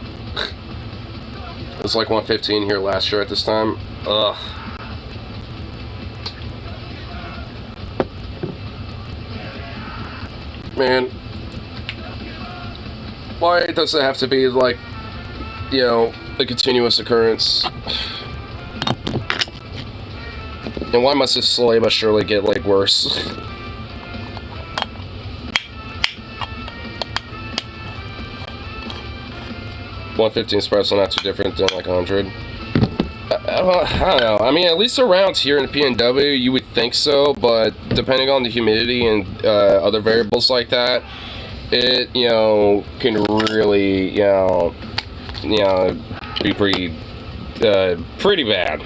It was like 115 here last year at this time. Ugh. Man. Why does it have to be like, you know, a continuous occurrence? And why must this slowly but surely get, like, worse? 115 espresso, not too different than, like, 100. I don't know. I mean, at least around here in the PNW, you would think so, but depending on the humidity and other variables like that, it, you know, can really, you know, be pretty bad.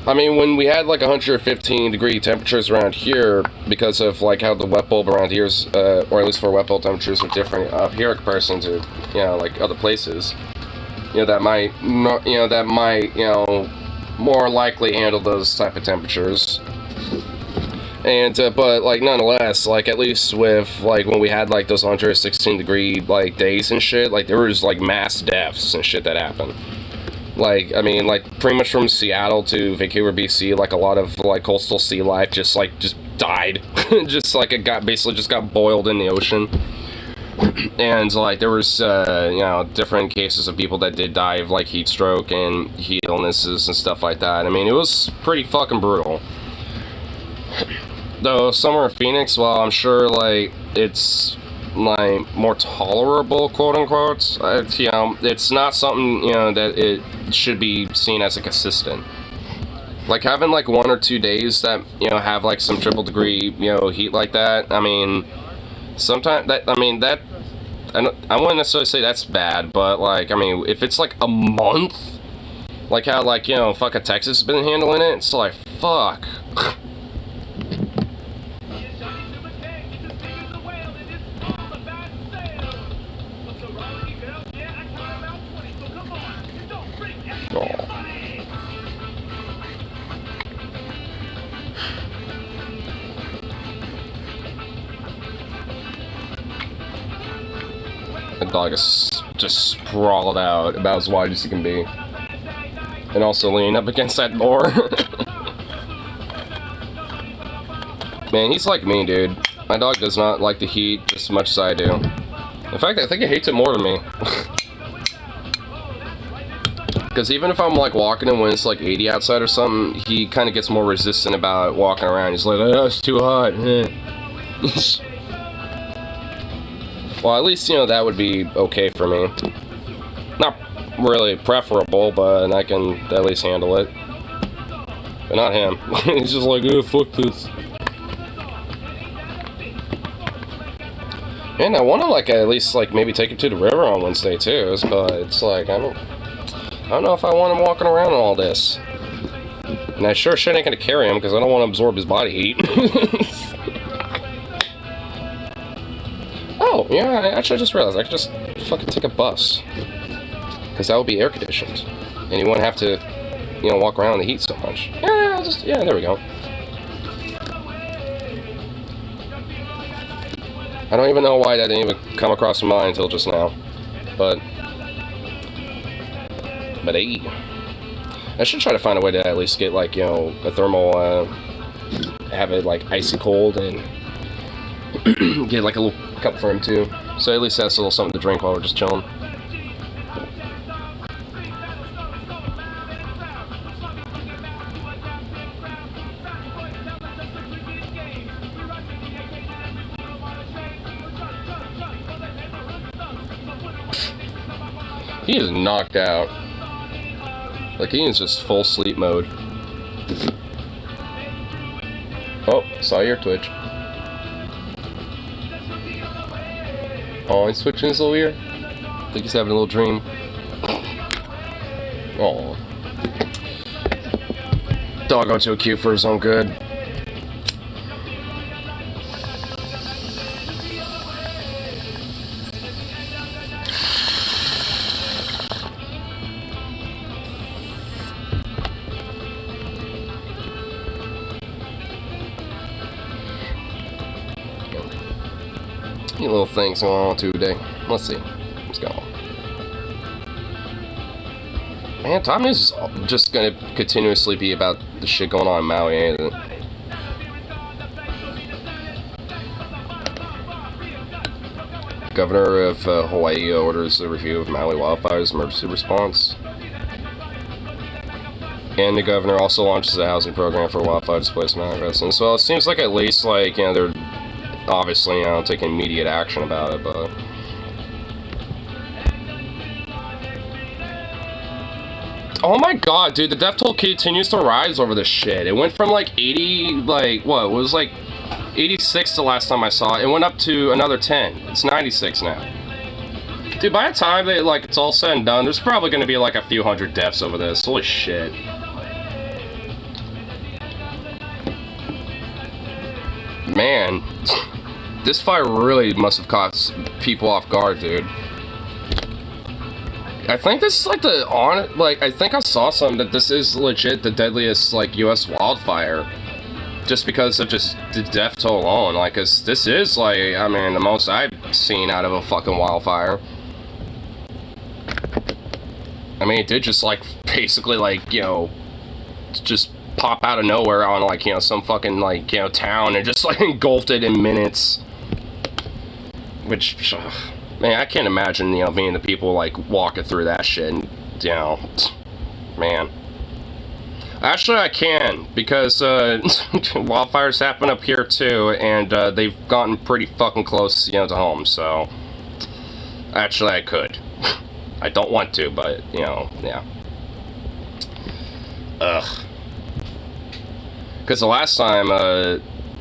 I mean, when we had like 115 degree temperatures around here, because of like how the wet bulb around here is, or at least for wet bulb temperatures are different up here in comparison to, you know, like other places, you know, that might not, you know, more likely handle those type of temperatures. And, but, like, nonetheless, like, at least with, like, when we had, like, those 116 degree, like, days and shit, like, there was, like, mass deaths and shit that happened. Like, I mean, like, pretty much from Seattle to Vancouver, BC, like, a lot of, like, coastal sea life just died. Just, like, it basically got boiled in the ocean. And, like, there was, you know, different cases of people that did die of, like, heat stroke and heat illnesses and stuff like that. I mean, it was pretty fucking brutal. Though summer in Phoenix, well, I'm sure like it's like more tolerable, quote unquote. You know, it's not something, you know, that it should be seen as a consistent. Like having like 1 or 2 days that, you know, have like some triple degree, you know, heat like that. I mean, sometimes that, I mean, that I wouldn't necessarily say that's bad, but like, I mean, if it's like a month, like how like, you know, fucking Texas has been handling it, it's like fuck. The dog is just sprawled out about as wide as he can be. And also leaning up against that door. Man, he's like me, dude. My dog does not like the heat just as much as I do. In fact, I think he hates it more than me. Because even if I'm like walking and when it's like 80 outside or something, he kind of gets more resistant about walking around. He's like, oh, it's too hot. Well, at least, you know, that would be okay for me. Not really preferable, but I can at least handle it. but not him. He's just like, oh, fuck this. And I want to, like, at least, like, maybe take him to the river on Wednesday, too. But it's like, I don't know if I want him walking around in all this. And I sure shit ain't gonna carry him, because I don't want to absorb his body heat. Oh, yeah, actually I just realized I could just fucking take a bus. Because that would be air conditioned. And you wouldn't have to, you know, walk around in the heat so much. Yeah, yeah, there we go. I don't even know why that didn't even come across my mind until just now. But hey. I should try to find a way to at least get, like, you know, a thermal, have it, like, icy cold and get, like, a little cup for him, too. So at least that's a little something to drink while we're just chilling. He is knocked out. Like, he is just full sleep mode. Oh, saw your Twitch. Oh, he's switching his little ear. I think he's having a little dream. Oh. Doggo too cute for his own good. Any little things going on today. Let's see. Let's go. Man, Top News is just gonna continuously be about the shit going on in Maui, ain't it? Governor of Hawaii orders a review of Maui wildfires emergency response. And the governor also launches a housing program for wildfire displaced Maui residents. Well, it seems like at least, like, you know, they're obviously, you know, taking immediate action about it, but... Oh my god, dude, the death toll continues to rise over this shit. It went from, like, 80, like, what, it was, like, 86 the last time I saw it. It went up to another 10. It's 96 now. Dude, by the time that, like, it's all said and done, there's probably gonna be, like, a few hundred deaths over this. Holy shit. Man, this fire really must have caught people off guard, dude. I think this is like I think I saw something that this is legit the deadliest, like, U.S. wildfire. Just because of just the death toll alone. Like, 'cause this is, like, I mean, the most I've seen out of a fucking wildfire. I mean, it did just, like, basically, like, you know, just pop out of nowhere on, like, you know, some fucking, like, you know, town and just, like, engulfed it in minutes. Which, man, I can't imagine, you know, being the people, like, walking through that shit and, you know, man. Actually, I can, because, wildfires happen up here, too, and, they've gotten pretty fucking close, you know, to home, so, actually, I could. I don't want to, but, you know, yeah. Ugh. Because the last time,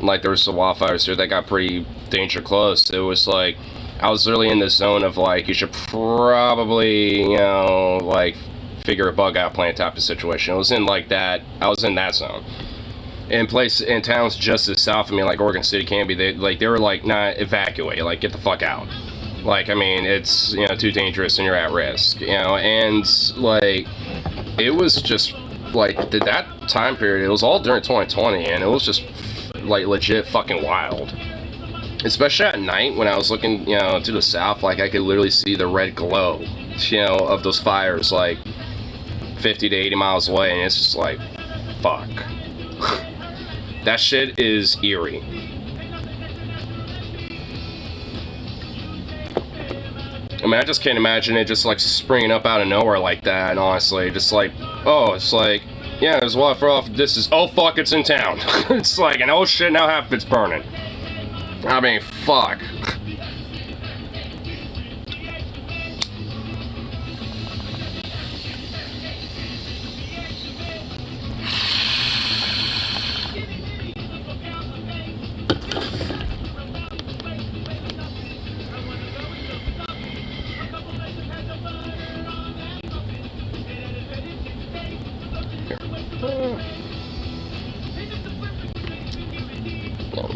like, there was some wildfires here that got pretty danger close, it was, like, I was really in the zone of, like, you should probably, you know, like, figure a bug out plan type of situation. It was in, like, that, I was in that zone. In towns just as south of me, like Oregon City, Canby, they were like, nah, evacuate, like, get the fuck out. Like, I mean, it's, you know, too dangerous and you're at risk, you know, and, like, it was just, like, that time period, it was all during 2020, and it was just, like, legit fucking wild. Especially at night, when I was looking, you know, to the south, like, I could literally see the red glow, you know, of those fires, like, 50 to 80 miles away, and it's just like, fuck. That shit is eerie. I mean, I just can't imagine it just, like, springing up out of nowhere like that, honestly. Just like, oh, it's like, yeah, there's water off distance. Oh, fuck, it's in town. It's like, and oh shit, now half of it's burning. I mean, fuck.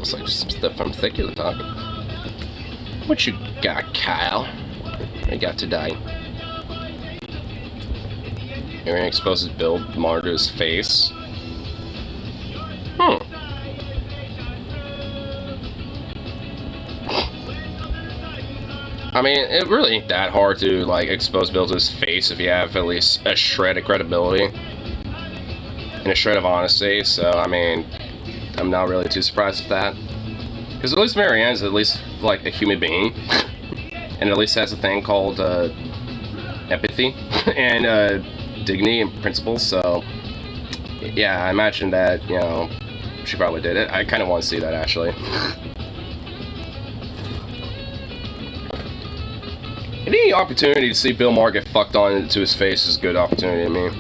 Looks like some stuff I'm thinking about. What you got, Kyle? What you got today? Aaron exposes Bill Maher to his face. I mean, it really ain't that hard to, like, expose Bill to his face if you have at least a shred of credibility and a shred of honesty, so, I mean, I'm not really too surprised with that. Because at least Marianne's at least, like, a human being, and at least has a thing called, empathy, and, dignity and principles, so, yeah, I imagine that, you know, she probably did it. I kind of want to see that, actually. Any opportunity to see Bill Maher get fucked on into his face is a good opportunity to me.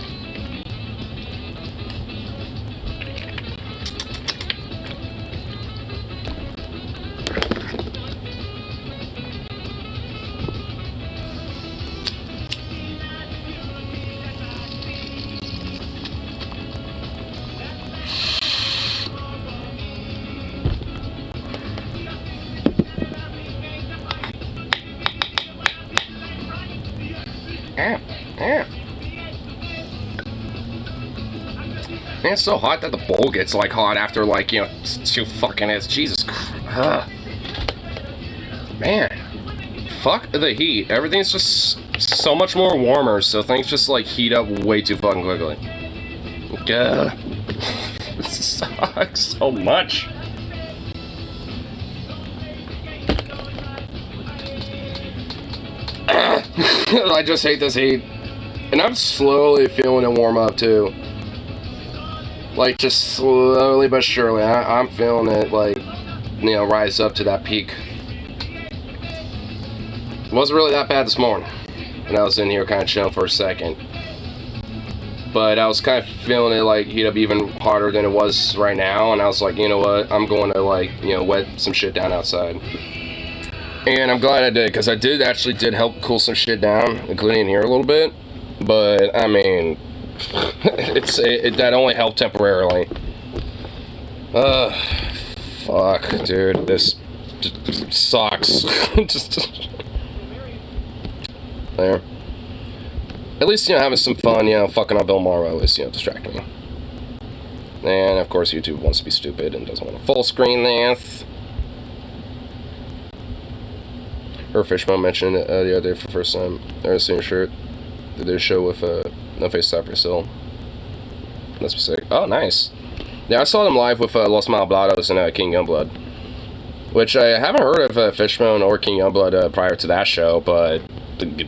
Man, it's so hot that the bowl gets, like, hot after, like, you know, 2 fucking minutes. Jesus Christ. Man. Fuck the heat. Everything's just so much more warmer, so things just, like, heat up way too fucking quickly. Gah. This sucks so much. I just hate this heat. And I'm slowly feeling it warm up, too. Like, just slowly but surely, I'm feeling it, like, you know, rise up to that peak. It wasn't really that bad this morning, and I was in here kind of chilling for a second. But I was kind of feeling it, like, heat up even harder than it was right now, and I was like, you know what, I'm going to, like, you know, wet some shit down outside. And I'm glad I did, because I actually did help cool some shit down, including in here a little bit. But, I mean... that only helped temporarily. Fuck, dude, this sucks. Just there. At least, you know, having some fun, you know, fucking up Bill Maher is, you know, distracting me. And of course, YouTube wants to be stupid and doesn't want to full screen this. Her Fishbone mentioned the other day for the first time. They're seeing a shirt. They did a show with No Face Stopper still. Must be sick. Oh, nice. Yeah, I saw them live with Los Malvados and King Youngblood. Which I haven't heard of Fishbone or King Youngblood prior to that show, but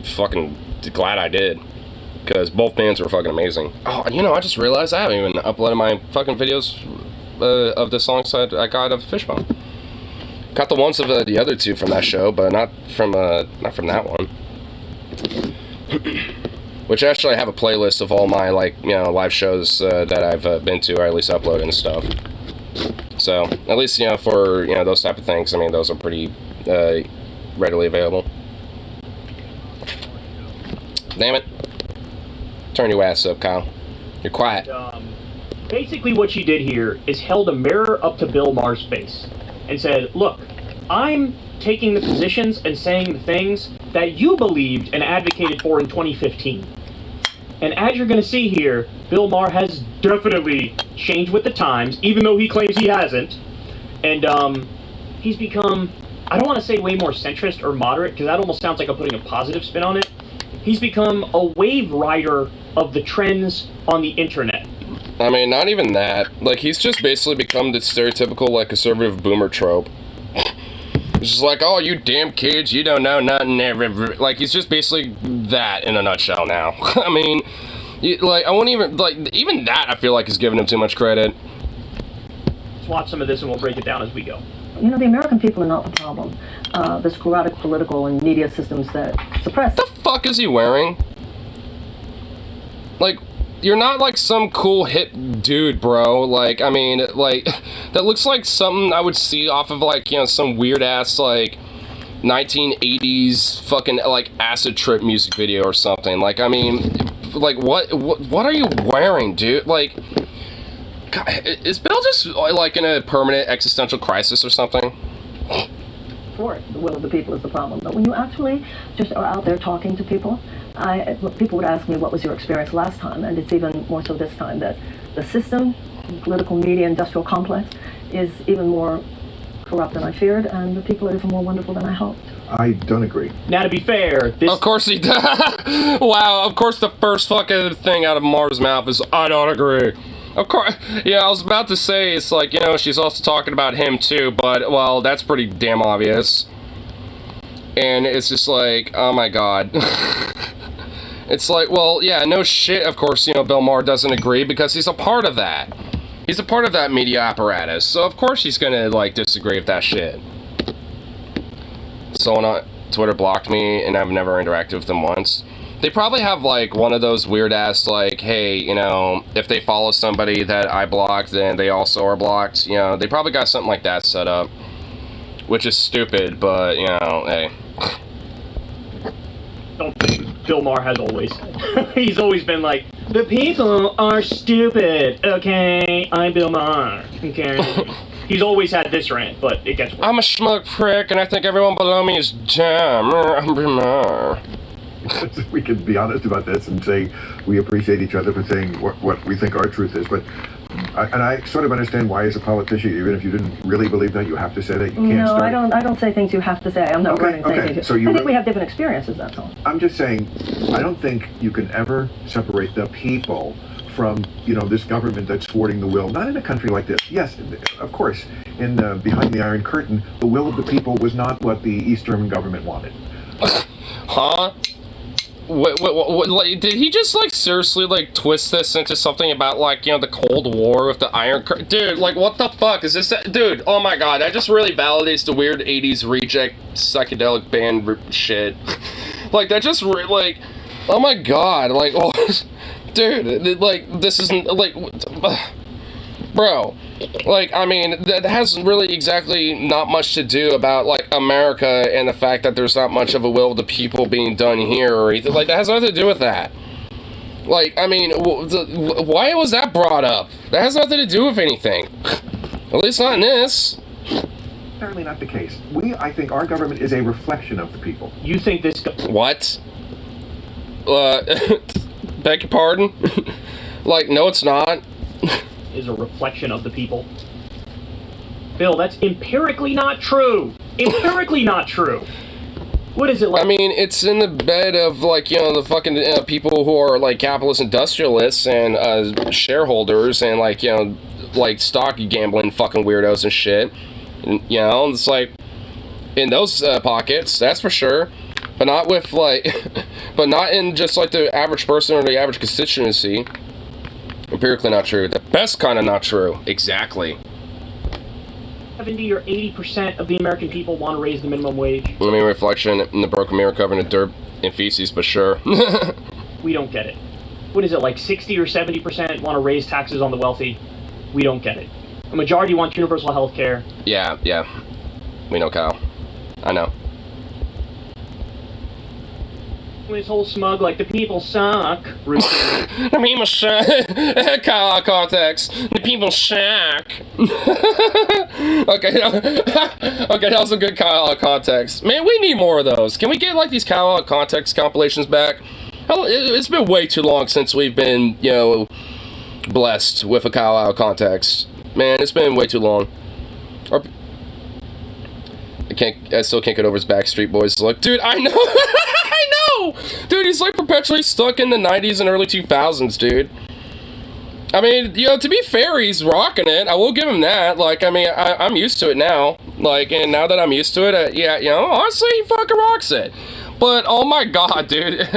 fucking glad I did. Because both bands were fucking amazing. Oh, you know, I just realized I haven't even uploaded my fucking videos of the songs I got of Fishbone. Got the ones of the other two from that show, but not from that one. Which actually I have a playlist of all my, like, you know, live shows that I've been to, or at least uploaded and stuff. So, at least, you know, for, you know, those type of things, I mean, those are pretty readily available. Damn it. Turn your ass up, Kyle. You're quiet. Basically what she did here is held a mirror up to Bill Maher's face and said, look, I'm taking the positions and saying the things that you believed and advocated for in 2015. And as you're going to see here, Bill Maher has definitely changed with the times, even though he claims he hasn't. And he's become, I don't want to say way more centrist or moderate, because that almost sounds like I'm putting a positive spin on it. He's become a wave rider of the trends on the internet. I mean, not even that. Like, he's just basically become the stereotypical, like, conservative boomer trope. It's just like, oh, you damn kids, you don't know nothing. Like, he's just basically that in a nutshell now. I mean, like, I won't even, like, even that I feel like is giving him too much credit. Let's watch some of this and we'll break it down as we go. You know, the American people are not the problem. The sclerotic political and media systems that suppress... What the fuck is he wearing? Like, you're not like some cool hip dude, bro. Like, I mean, like, that looks like something I would see off of, like, you know, some weird ass, like, 1980s fucking, like, acid trip music video or something. Like, I mean, like, what are you wearing, dude? Like, God, is Bill just like in a permanent existential crisis or something? For it, the will of the people is the problem. But when you actually just are out there talking to people, people would ask me, what was your experience last time? And it's even more so this time, that the system, political media, industrial complex, is even more corrupt than I feared, and the people are even more wonderful than I hoped. I don't agree. Now, to be fair, this... Of course he does. Wow, of course the first fucking thing out of Mars' mouth is, I don't agree. Of course, yeah, I was about to say, it's like, you know, she's also talking about him too, but, well, that's pretty damn obvious. And it's just like, oh my god. It's like, well, yeah, no shit, of course, you know, Bill Maher doesn't agree, because he's a part of that. He's a part of that media apparatus, so of course he's gonna, like, disagree with that shit. Someone on Twitter blocked me, and I've never interacted with them once. They probably have, like, one of those weird-ass, like, hey, you know, if they follow somebody that I blocked, then they also are blocked. You know, they probably got something like that set up. Which is stupid, but, you know, hey. Don't think Bill Maher has always. He's always been like, the people are stupid, okay? I'm Bill Maher, okay? He's always had this rant, but it gets worse. I'm a schmuck prick, and I think everyone below me is dumb. I'm Bill Maher. We can be honest about this and say we appreciate each other for saying what we think our truth is, but I sort of understand why, as a politician, even if you didn't really believe that, you have to say that. You can't No, start. I don't say things you have to say. I'm not running saying things. So I think we have different experiences, that's all. I'm just saying, I don't think you can ever separate the people from, you know, this government that's thwarting the will. Not in a country like this. Yes, of course, in behind the Iron Curtain, the will of the people was not what the East German government wanted. Huh? What, like, did he just, like, seriously, like, twist this into something about, like, you know, the Cold War with the Iron Curtain? Dude, like, what the fuck is this? Dude, oh my god, that just really validates the weird 80s reject psychedelic band shit. Like, that just, like, oh my god, like, oh, dude, like, this isn't, like, bro, like, I mean, that has really exactly not much to do about, like, America and the fact that there's not much of a will of the people being done here or anything. Like, that has nothing to do with that. Like, I mean, why was that brought up? That has nothing to do with anything. At least not in this. Apparently not the case. I think our government is a reflection of the people. You think this... What? Beg your pardon? Like, no, it's not. is a reflection of the people. Bill, that's empirically not true. Empirically not true. What is it like? I mean, it's in the bed of, like, you know, the fucking people who are, like, capitalist industrialists and shareholders and, like, you know, like, stock gambling fucking weirdos and shit. And, you know, it's like, in those pockets, that's for sure. But not with, like, but not in just, like, the average person or the average constituency. Empirically not true. The best kind of not true. Exactly. 70 or 80% of the American people want to raise the minimum wage. I mean, reflection in the broken mirror covered in dirt and feces, but sure. We don't get it. What is it, like 60 or 70% want to raise taxes on the wealthy? We don't get it. A majority want universal health care. Yeah. We know, Kyle. I know. This whole smug, like, the people suck routine. The people suck. Kyle Cortex. The people suck. Okay, that was a good Kyle Context. Man, we need more of those. Can we get, like, these Kyle Context compilations back? Hell, it's been way too long since we've been, you know, blessed with a Kyle Context. Man, it's been way too long. I still can't get over his Backstreet Boys look. Dude, I know! I know! Dude, he's like perpetually stuck in the 90s and early 2000s, dude. I mean, you know, to be fair, he's rocking it. I will give him that. Like, I mean, I'm used to it now. Like, and now that I'm used to it, yeah, you know, honestly, he fucking rocks it. But, oh my god, dude.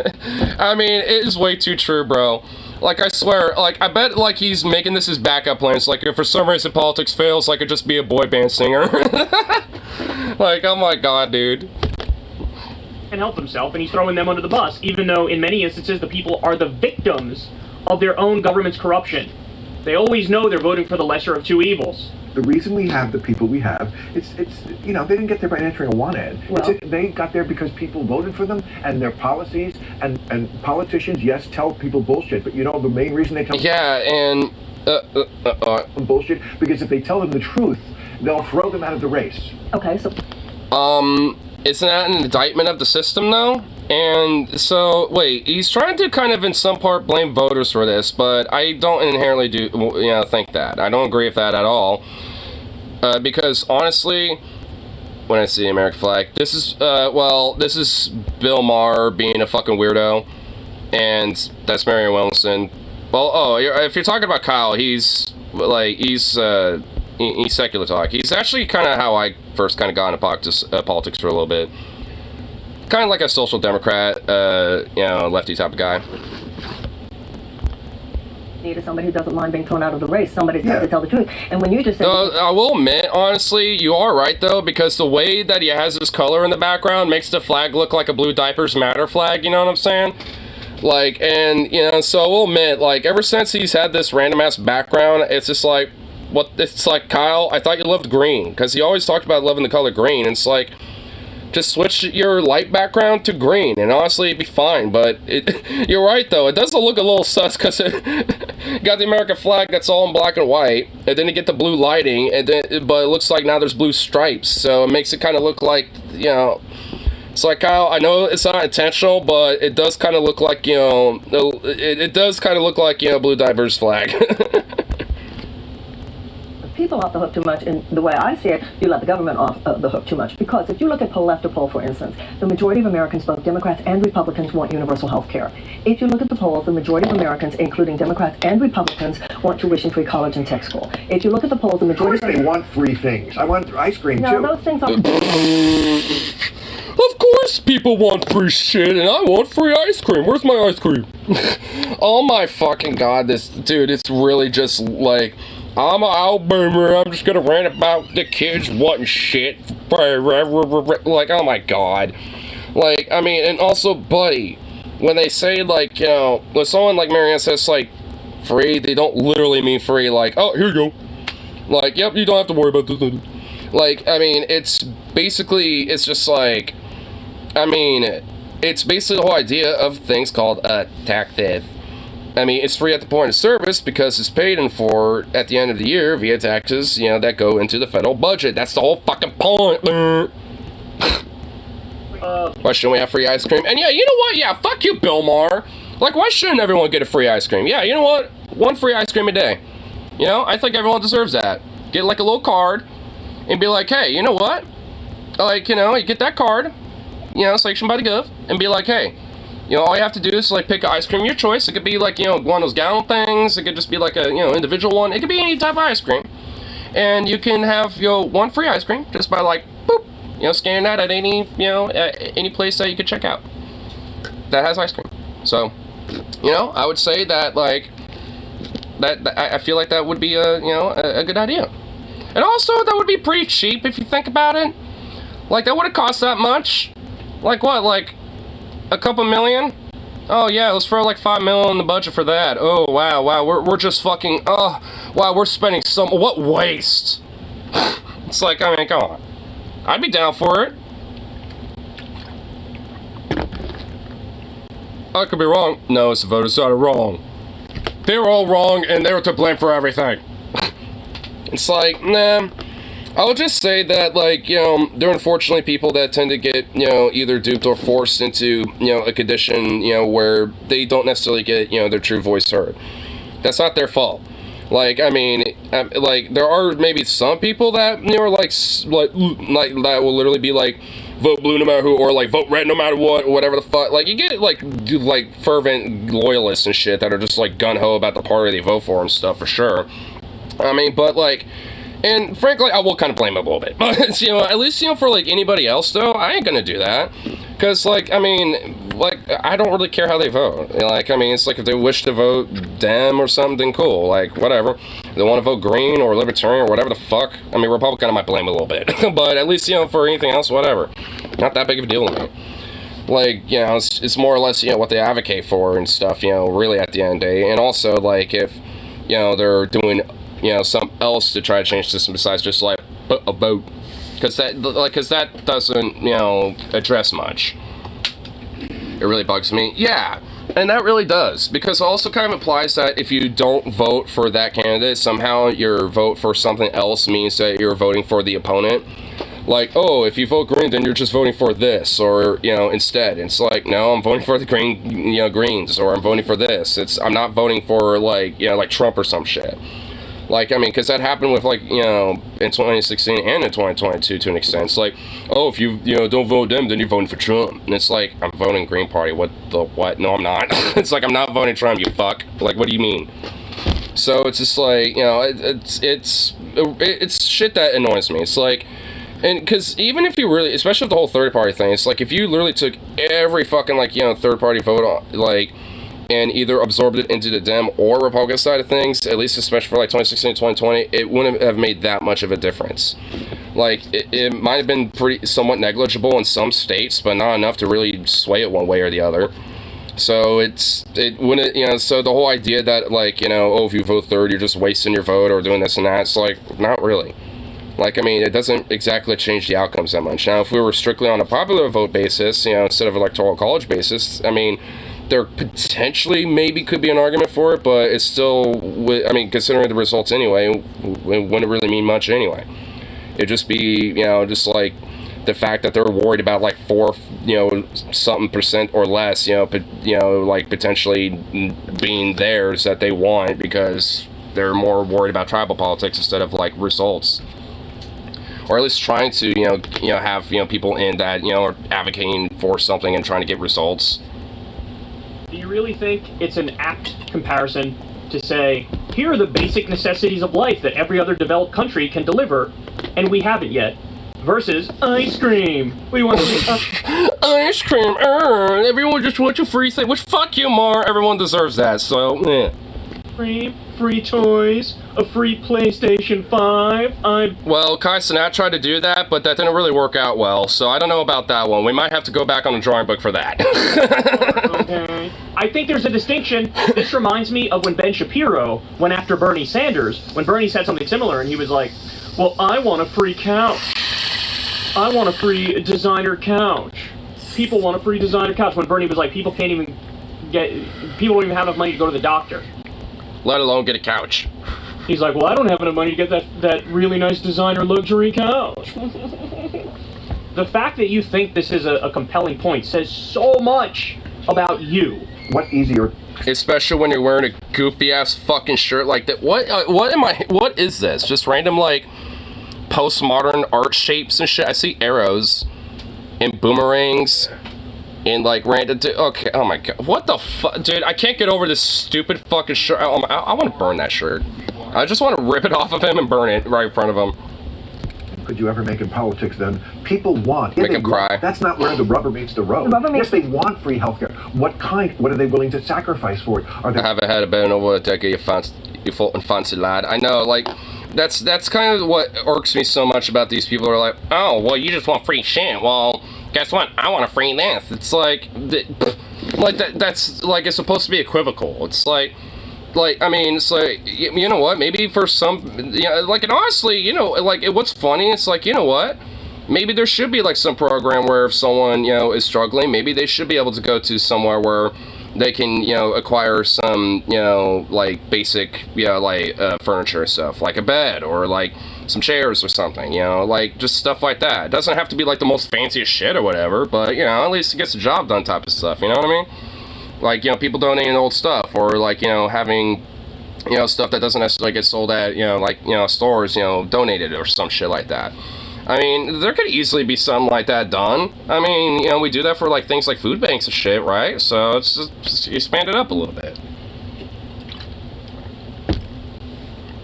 I mean, it is way too true, bro. Like, I swear, like, I bet, like, he's making this his backup plans. Like, if for some reason politics fails, I could just be a boy band singer. Like, oh my god, dude. And help himself, and he's throwing them under the bus, even though in many instances the people are the victims of their own government's corruption. They always know they're voting for the lesser of two evils. The reason we have the people we have, it's you know, they didn't get there by answering a want ad. Well, They got there because people voted for them and their policies, and politicians, yes, tell people bullshit, but you know the main reason they tell Yeah, and bullshit, because if they tell them the truth, they'll throw them out of the race. Okay, so Isn't that an indictment of the system, though? And so, wait, he's trying to kind of, in some part, blame voters for this, but I don't inherently think that. I don't agree with that at all. Because, honestly, when I see the American flag, this is Bill Maher being a fucking weirdo, and that's Marianne Williamson. Well, if you're talking about Kyle, he's secular talk. He's actually kind of how I first kind of got into politics for a little bit. Kind of like a social democrat, lefty type of guy. needed somebody who doesn't mind being thrown out of the race. Somebody's got to tell the truth. And when you just said... I will admit, honestly, you are right, though, because the way that he has his color in the background makes the flag look like a Blue Diapers Matter flag, you know what I'm saying? Like, and, so I will admit, like, ever since he's had this random-ass background, it's just like, it's like, Kyle, I thought you loved green, because he always talked about loving the color green, and it's like, just switch your light background to green, and honestly, it'd be fine, but you're right, though, it does look a little sus, because it got the American flag that's all in black and white, and then you get the blue lighting, and then, but it looks like now there's blue stripes, so it makes it kind of look like, it's like, Kyle, I know it's not intentional, but it does kind of look like, it does kind of look like, Blue Diapers flag. People off the hook too much, in the way I see it, you let the government off the hook too much. Because if you look at poll after poll, for instance, the majority of Americans, both Democrats and Republicans, want universal health care. If you look at the polls, the majority of Americans, including Democrats and Republicans, want tuition-free college and tech school. If you look at the polls, the majority... Of course they want free things. I want ice cream, too. No, those things are... Of course people want free shit, and I want free ice cream. Where's my ice cream? Oh my fucking god, this... Dude, it's really just like... I'm an old boomer, I'm just gonna rant about the kids wanting shit. Like, oh my god. Like, I mean, and also, buddy, when they say, like, when someone like Marianne says, like, free, they don't literally mean free, like, oh, here you go. Like, yep, you don't have to worry about this. Like, I mean, it's basically, it's just like, I mean, it's basically the whole idea of things called tax theft. I mean, it's free at the point of service because it's paid in for at the end of the year via taxes, that go into the federal budget. That's the whole fucking point. Why shouldn't we have free ice cream? And yeah, you know what? Yeah, fuck you, Bill Maher. Like, why shouldn't everyone get a free ice cream? Yeah, you know what? One free ice cream a day. I think everyone deserves that. Get, like, a little card and be like, hey, you know what? Like, you get that card, sanctioned by the gov, and be like, hey, all you have to do is, like, pick an ice cream of your choice. It could be, like, one of those gallon things. It could just be, like, a, individual one. It could be any type of ice cream. And you can have, one free ice cream just by, like, boop, scanning that at any, any place that you could check out that has ice cream. So, I would say that, like, I feel like that would be a good idea. And also, that would be pretty cheap if you think about it. Like, that wouldn't cost that much. Like, what, like... a couple million? Oh yeah, let's throw like $5 million in the budget for that. Oh wow, we're just fucking, oh wow, we're spending what waste? It's like, I mean, come on. I'd be down for it. I could be wrong. No, it's the voters that are wrong. They were all wrong and they were to blame for everything. It's like, nah. I'll just say that, like, there are unfortunately people that tend to get, either duped or forced into, a condition, where they don't necessarily get, their true voice heard. That's not their fault. Like, I mean, like, there are maybe some people that, are like, that will literally be like, vote blue no matter who, or like, vote red no matter what, or whatever the fuck. Like, you get, like fervent loyalists and shit that are just, like, gun-ho about the party they vote for and stuff, for sure. I mean, but, like... And frankly, I will kind of blame him a little bit. But, at least, for, like, anybody else, though, I ain't gonna do that. Because, like, I mean, like, I don't really care how they vote. Like, I mean, it's like if they wish to vote Dem or something, cool. Like, whatever. If they want to vote Green or Libertarian or whatever the fuck. I mean, Republican, I might blame a little bit. But at least, for anything else, whatever. Not that big of a deal to me. Like, it's more or less, what they advocate for and stuff, really at the end of the day. And also, like, if, they're doing... something else to try to change the system besides just, like, a vote. Because that doesn't, address much. It really bugs me. Yeah, And that really does, because it also kind of implies that if you don't vote for that candidate, somehow your vote for something else means that you're voting for the opponent. Like, oh, if you vote green, then you're just voting for this, or, you know, instead. It's like, no, I'm voting for the Greens, or I'm voting for this. I'm not voting for, like, you know, like Trump or some shit. Like, I mean, because that happened with, like, you know, in 2016 and in 2022 to an extent. It's like, oh, if you don't vote them, then you're voting for Trump. And it's like, I'm voting Green Party. What? No, I'm not. It's like, I'm not voting Trump, you fuck. Like, what do you mean? So it's just like, you know, it's shit that annoys me. It's like, and because even if you really, especially with the whole third party thing, it's like, if you literally took every fucking, like, you know, third party vote, like, and either absorbed it into the Dem or Republican side of things, at least especially for like 2016 and 2020, it wouldn't have made that much of a difference. Like, it might have been somewhat negligible in some states, but not enough to really sway it one way or the other. So it wouldn't, you know, so the whole idea that, like, you know, oh, if you vote third, you're just wasting your vote or doing this and that, it's like, not really. Like, I mean, it doesn't exactly change the outcomes that much. Now, if we were strictly on a popular vote basis, you know, instead of electoral college basis, I mean, there potentially maybe could be an argument for it, but it's still, I mean, considering the results anyway, it wouldn't really mean much anyway. It'd just be, you know, just like the fact that they're worried about like 4, you know, something percent or less, you know, like potentially being theirs that they want because they're more worried about tribal politics instead of like results. Or at least trying to, you know, have, you know, people in that, you know, are advocating for something and trying to get results. Do you really think it's an apt comparison to say, here are the basic necessities of life that every other developed country can deliver, and we haven't yet, versus ice cream? We want to ice cream, everyone just wants a free thing, which fuck you, Mar, everyone deserves that, so, free toys, a free PlayStation 5, Well, Kai Cenat tried to do that, but that didn't really work out well, so I don't know about that one. We might have to go back on the drawing book for that. Okay. I think there's a distinction. This reminds me of when Ben Shapiro went after Bernie Sanders, when Bernie said something similar, and he was like, well, I want a free couch. I want a free designer couch. People want a free designer couch. When Bernie was like, people don't even have enough money to go to the doctor. Let alone get a couch. He's like, well, I don't have enough money to get that really nice designer luxury couch. The fact that you think this is a compelling point says so much about you. What easier? Especially when you're wearing a goofy ass fucking shirt like that. What is this? Just random like postmodern art shapes and shit. I see arrows and boomerangs and like random. Okay, oh my god, what the fuck, dude? I can't get over this stupid fucking shirt. I want to burn that shirt. I just want to rip it off of him and burn it right in front of him. Could you ever make in politics then? People want. Make them cry. That's not where the rubber meets the road. Yes, they want free healthcare. What kind? What are they willing to sacrifice for it? Are they? I haven't had a bed in over a decade, you fancy lad. I know, like, that's kind of what irks me so much about these people who are like, oh, well, you just want free shit. Well, guess what? I want a free this. It's like that's like, it's supposed to be equivocal. It's like, I mean, it's like, you know what, maybe for some, you know, like, and honestly, you know, like, what's funny, it's like, you know what, maybe there should be, like, some program where if someone, you know, is struggling, maybe they should be able to go to somewhere where they can, you know, acquire some, you know, like, basic, you know, like, furniture stuff, like a bed, or, like, some chairs or something, you know, like, just stuff like that. It doesn't have to be, like, the most fanciest shit or whatever, but, you know, at least it gets the job done type of stuff, you know what I mean? Like, you know, people donating old stuff, or, like, you know, having, you know, stuff that doesn't necessarily get sold at, you know, like, you know, stores, you know, donated or some shit like that. I mean, there could easily be something like that done. I mean, you know, we do that for, like, things like food banks and shit, right? So it's just expand it up a little bit.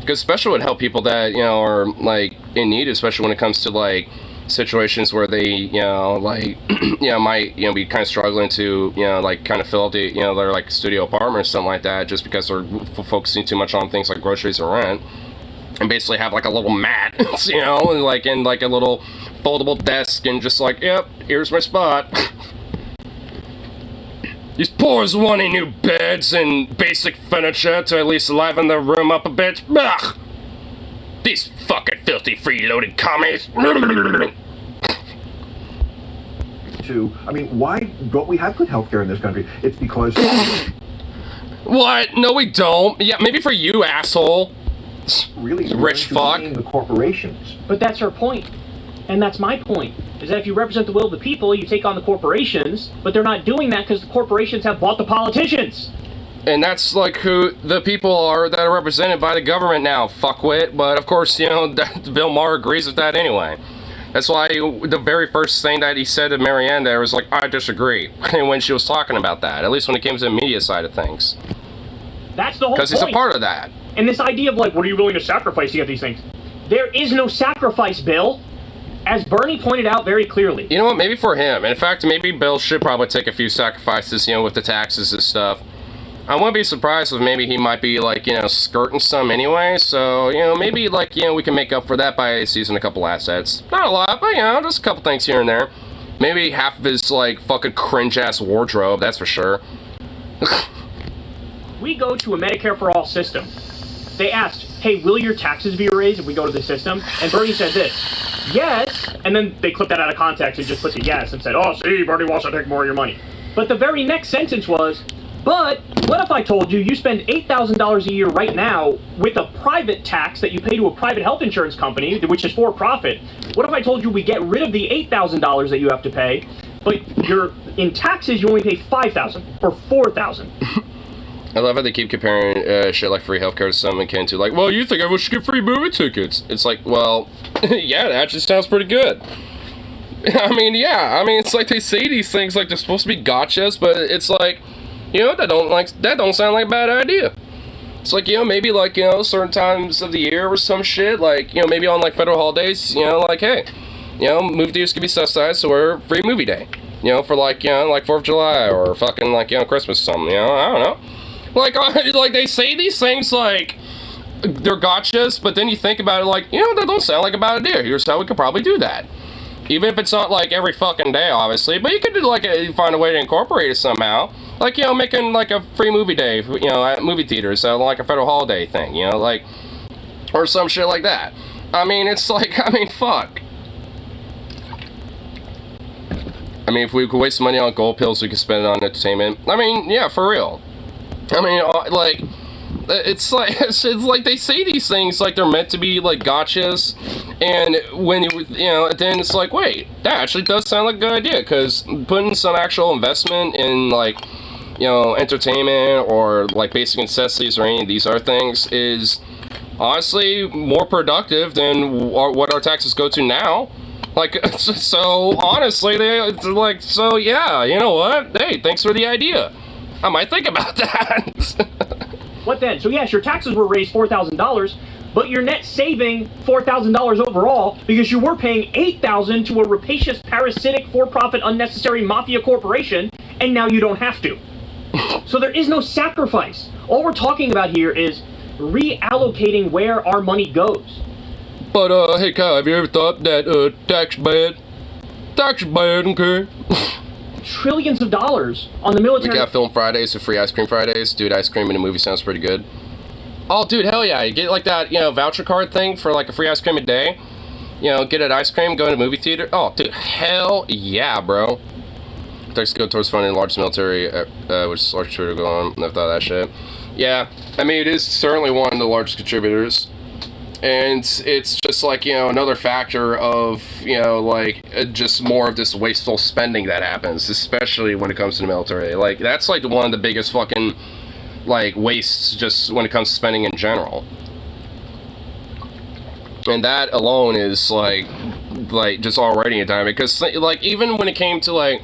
Because especially would help people that, you know, are, like, in need, especially when it comes to, like, situations where they, you know, like, you know, might, you know, be kind of struggling to, you know, like, kind of fill up the, you know, their, like, studio apartment or something like that, just because they're focusing too much on things like groceries or rent, and basically have, like, a little mat, you know, and, like, in, like, a little foldable desk, and just like, yep, here's my spot. These poors wanting new beds and basic furniture to at least liven their room up a bit. Ugh! These fucking filthy freeloaded commies. to, I mean, why don't we have good healthcare in this country? It's because... What? No, we don't. Yeah, maybe for you, asshole. Really Rich fuck. The corporations. But that's her point. And that's my point. Is that if you represent the will of the people, you take on the corporations, but they're not doing that because the corporations have bought the politicians. And that's like who the people are that are represented by the government now, fuckwit. But of course, you know, Bill Maher agrees with that anyway. That's why the very first thing that he said to Marianne there was like, I disagree, when she was talking about that, at least when it came to the media side of things. That's the whole point. Because he's a part of that. And this idea of like, what are you willing to sacrifice to get these things? There is no sacrifice, Bill. As Bernie pointed out very clearly. You know what, maybe for him. In fact, maybe Bill should probably take a few sacrifices, you know, with the taxes and stuff. I wouldn't be surprised if maybe he might be, like, you know, skirting some anyway. So, you know, maybe, like, you know, we can make up for that by seizing a couple assets. Not a lot, but, you know, just a couple things here and there. Maybe half of his, like, fucking cringe-ass wardrobe, that's for sure. We go to a Medicare for All system. They asked, hey, will your taxes be raised if we go to the system? And Bernie said this, yes. And then they clipped that out of context and just put the yes and said, oh, see, Bernie wants to take more of your money. But the very next sentence was, but what if I told you spend $8,000 a year right now with a private tax that you pay to a private health insurance company, which is for profit? What if I told you we get rid of the $8,000 that you have to pay, but in taxes you only pay $5,000 or $4,000? I love how they keep comparing shit like free healthcare to something akin to, like, well, you think I should get free movie tickets. It's like, well, yeah, that actually sounds pretty good. I mean, yeah, I mean, it's like they say these things like they're supposed to be gotchas, but it's like, you know, that don't sound like a bad idea. It's like, you know, maybe like, you know, certain times of the year or some shit, like, you know, maybe on like federal holidays, you know, like, hey, you know, movie theaters can be subsidized, so we're free movie day. You know, for like, you know, like 4th of July or fucking like, you know, Christmas or something, you know, I don't know. Like they say these things like they're gotchas, but then you think about it like, you know, that don't sound like a bad idea. Here's how we could probably do that. Even if it's not like every fucking day, obviously, but you could do like find a way to incorporate it somehow. Like, you know, making like a free movie day, you know, at movie theaters, like a federal holiday thing, you know, like, or some shit like that. I mean, it's like, I mean, fuck. I mean, if we could waste money on gold pills, we could spend it on entertainment. I mean, yeah, for real. I mean, like, it's like they say these things like they're meant to be like gotchas, and when you know, then it's like, wait, that actually does sound like a good idea, because putting some actual investment in like, you know, entertainment or like basic necessities or any of these other things is honestly more productive than what our taxes go to now. Like, so honestly, like, so yeah, you know what? Hey, thanks for the idea. I might think about that. What then? So yes, your taxes were raised $4,000, but you're net saving $4,000 overall because you were paying $8,000 to a rapacious, parasitic, for-profit, unnecessary mafia corporation, and now you don't have to. So there is no sacrifice. All we're talking about here is reallocating where our money goes. But hey Kyle, have you ever thought that tax bad? Tax bad, okay? Trillions of dollars on the military. We got Film Fridays or free ice cream Fridays. Dude, ice cream in a movie sounds pretty good. Oh, dude, hell yeah. You get like that, you know, voucher card thing for like a free ice cream a day. You know, get an ice cream, go to a movie theater. Oh, dude, hell yeah, bro. Taxes go towards funding the largest military, which is largest contributor going on. Never thought of that shit. Yeah, I mean, it is certainly one of the largest contributors. And it's just like, you know, another factor of, you know, like, just more of this wasteful spending that happens, especially when it comes to the military. Like, that's like one of the biggest fucking, like, wastes just when it comes to spending in general. And that alone is, like just already a dime. Because, like, even when it came to, like,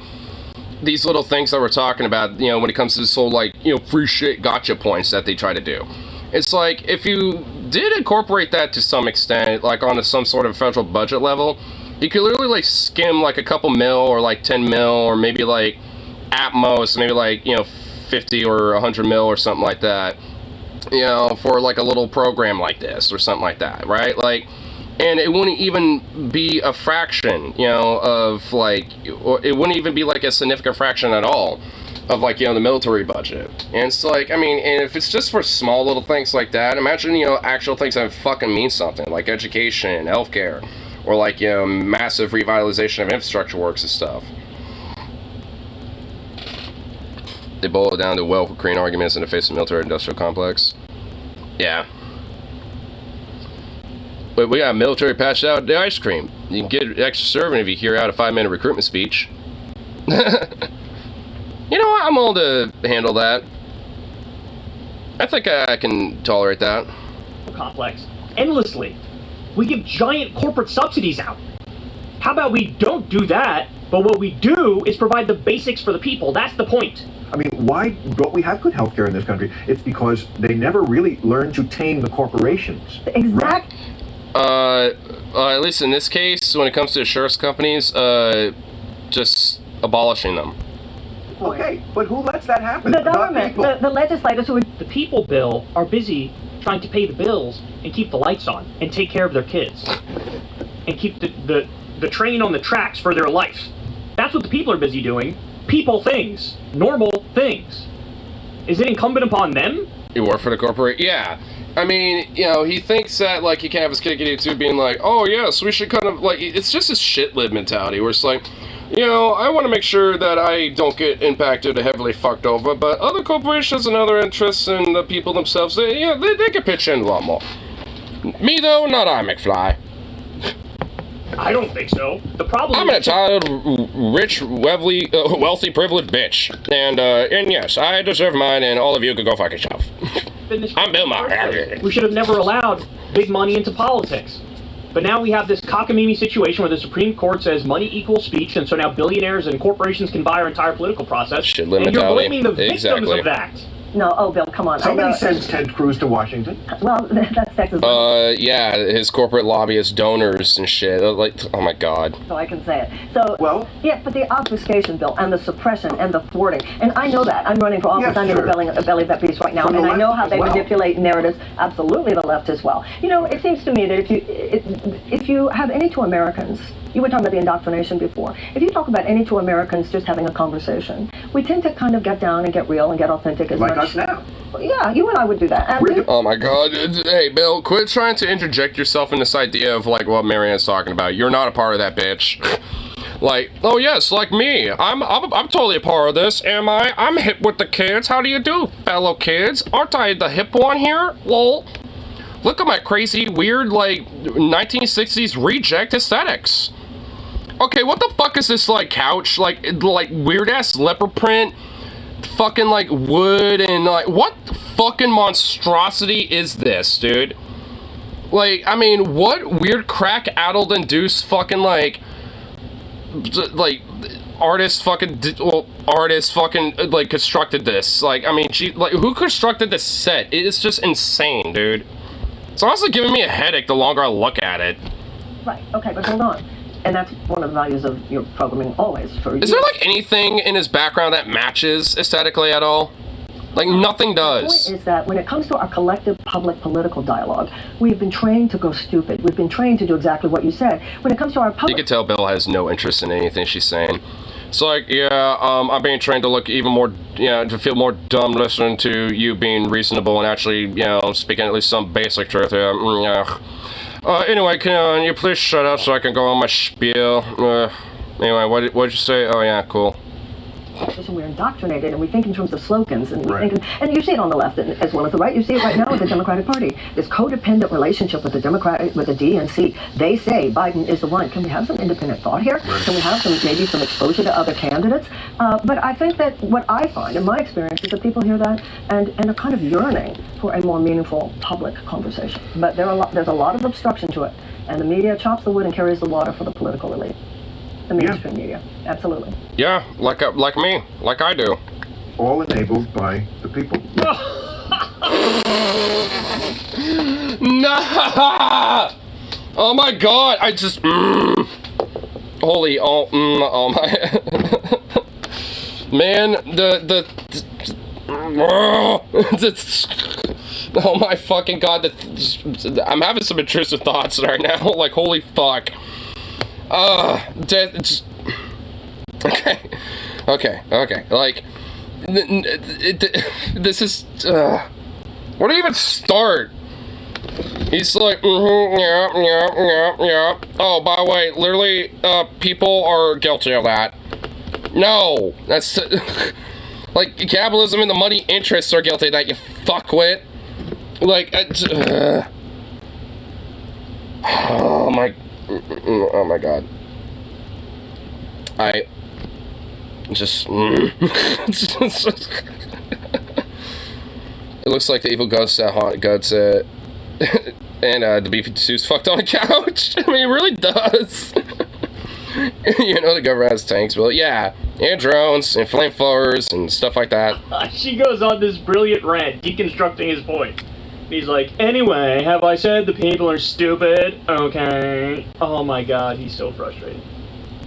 these little things that we're talking about, you know, when it comes to this whole, like, you know, free shit gotcha points that they try to do. It's like, if you did incorporate that to some extent, like on some sort of federal budget level, you could literally like skim like a couple mil or like 10 mil or maybe like at most, maybe like, you know, 50 or 100 mil or something like that, you know, for like a little program like this or something like that, right? Like, and it wouldn't even be a fraction, you know, of like, it wouldn't even be like a significant fraction at all of like, you know, the military budget. And it's like, I mean, and if it's just for small little things like that, imagine, you know, actual things that fucking mean something, like education, healthcare, or like, you know, massive revitalization of infrastructure works and stuff. They boil it down to well crane arguments in the face of military-industrial complex. Yeah. But we got military patched out the ice cream. You can get extra serving if you hear out a 5-minute recruitment speech. You know what? I'm willing to handle that. I think I can tolerate that. Complex endlessly. We give giant corporate subsidies out. How about we don't do that, but what we do is provide the basics for the people? That's the point. I mean, why don't we have good healthcare in this country? It's because they never really learned to tame the corporations. Exact. At least in this case, when it comes to insurance companies, just abolishing them. Okay, but who lets that happen? The Not government, people. the legislators who would. The people, Bill, are busy trying to pay the bills and keep the lights on and take care of their kids and keep the train on the tracks for their life. That's what the people are busy doing. People things. Normal things. Is it incumbent upon them? You work for the corporate? Yeah. I mean, you know, he thinks that, like, he can have his cake and eat it too, being like, oh, yes, we should kind of, like, it's just a shit lib mentality where it's like, you know, I want to make sure that I don't get impacted or heavily fucked over, but other corporations and other interests and the people themselves, they can pitch in a lot more. Me, though, not I, McFly. I don't think so. The problem I'm an is... entitled, rich, wealthy, privileged bitch. And yes, I deserve mine, and all of you can go fuck yourself. I'm Bill Maher. We should have never allowed big money into politics. But now we have this cockamamie situation where the Supreme Court says money equals speech, and so now billionaires and corporations can buy our entire political process. Shit, and you're mentality. blaming the victims Exactly. of that. No, oh, Bill, come on. Somebody I know. sends Ted Cruz to Washington. Well, that's Texas. Yeah, his corporate lobbyist donors and shit. Like, oh my god. So I can say it. So, Well- yeah, but the obfuscation bill and the suppression and the thwarting, and I know that. I'm running for office Yeah, under sure. the belly of that beast right now, From the and I know left how as they well. manipulate narratives. Absolutely, the left as well. You know, it seems to me that if you have any two Americans, you were talking about the indoctrination before. If you talk about any two Americans just having a conversation, we tend to kind of get down and get real and get authentic as Like much. us now. Yeah, you and I would do that. And We're Oh my god. Hey, Bill, quit trying to interject yourself in this idea of, like, what Marianne's talking about. You're not a part of that bitch. Like, oh yes, like me. I'm totally a part of this, am I? I'm hip with the kids. How do you do, fellow kids? Aren't I the hip one here? Lol. Look at my crazy, weird, like, 1960s reject aesthetics. Okay, what the fuck is this, like, couch? Like weird-ass leopard print? Fucking, like, wood and, like, what fucking monstrosity is this, dude? Like, I mean, what weird crack-addled induced fucking, like, artist fucking, like, constructed this? Like, I mean, like, who constructed this set? It is just insane, dude. It's honestly giving me a headache the longer I look at it. right, okay, but hold on. And that's one of the values of your programming always. Is there, like, anything in his background that matches aesthetically at all? Like, nothing The does. point is that when it comes to our collective public political dialogue, we've been trained to go stupid. We've been trained to do exactly what you said. When it comes to our You public... can tell Bill has no interest in anything she's saying. It's like, yeah, I'm being trained to look even more, to feel more dumb listening to you being reasonable and actually, speaking at least some basic truth. Yeah. Anyway, can you please shut up so I can go on my spiel? Anyway, what'd you say? Oh, yeah, cool. We're indoctrinated and we think in terms of slogans and we Right. think, and you see it on the left as well as the right. You see it right now with the Democratic Party. This codependent relationship with the DNC. They say Biden is the one. Can we have some independent thought here? Can we have maybe some exposure to other candidates? But I think that what I find in my experience is that people hear that and are kind of yearning for a more meaningful public conversation. But there's a lot of obstruction to it, and the media chops the wood and carries the water for the political elite. The mainstream media, absolutely. Yeah, like me, like I do. All enabled by the people. Nah! Oh my god, I just holy oh my man, oh my fucking god, I'm having some intrusive thoughts right now. Like, holy fuck. Okay. Like, this is, where do you even start? He's like, yeah. Oh, by the way, literally, people are guilty of that. No, that's, Like, capitalism and the money interests are guilty, that you fuckwit. Like, oh my god. It looks like the evil ghosts that haunt Guts, and the beefy suits fucked on a couch. I mean, it really does. You know, the government has tanks, but yeah, and drones, and flamethrowers, and stuff like that. She goes on this brilliant rant, deconstructing his point. He's like, anyway, have I said the people are stupid? Okay. Oh my god, he's so frustrating.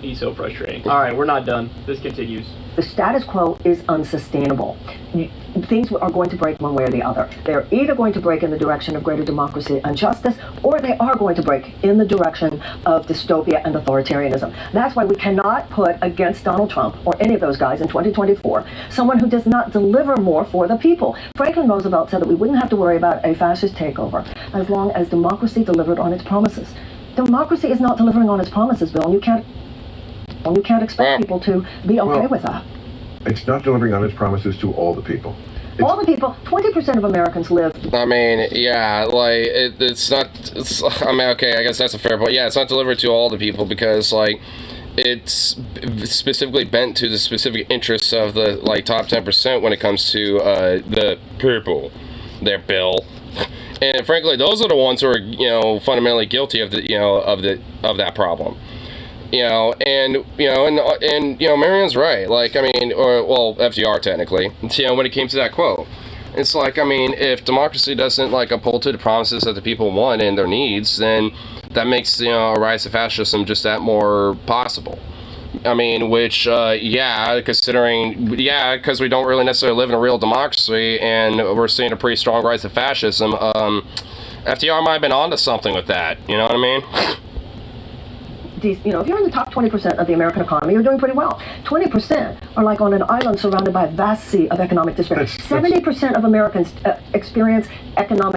He's so frustrating. Alright, we're not done. This continues. The status quo is unsustainable. Things are going to break one way or the other. They're either going to break in the direction of greater democracy and justice, or they are going to break in the direction of dystopia and authoritarianism. That's why we cannot put against Donald Trump or any of those guys in 2024 someone who does not deliver more for the people. Franklin Roosevelt said that we wouldn't have to worry about a fascist takeover as long as democracy delivered on its promises. Democracy is not delivering on its promises, Bill, and you can't expect people to be okay with that. It's not delivering on its promises to all the people. All the people, 20% of Americans live. I mean, yeah, like, it's not, I mean, okay, I guess that's a fair point. Yeah, it's not delivered to all the people because, like, it's specifically bent to the specific interests of the, like, top 10% when it comes to, the people, their bill. And frankly, those are the ones who are, you know, fundamentally guilty of the, you know, of that problem. You know, and you know, Marion's right. Like, I mean, well, FDR technically. You know, when it came to that quote, it's like, I mean, if democracy doesn't like uphold to the promises that the people want and their needs, then that makes, you know, a rise of fascism just that more possible. I mean, which, yeah, considering, yeah, because we don't really necessarily live in a real democracy, and we're seeing a pretty strong rise of fascism. FDR might have been onto something with that. You know what I mean? You know, if you're in the top 20% of the American economy, you're doing pretty well. 20% are like on an island surrounded by a vast sea of economic despair. 70% of Americans experience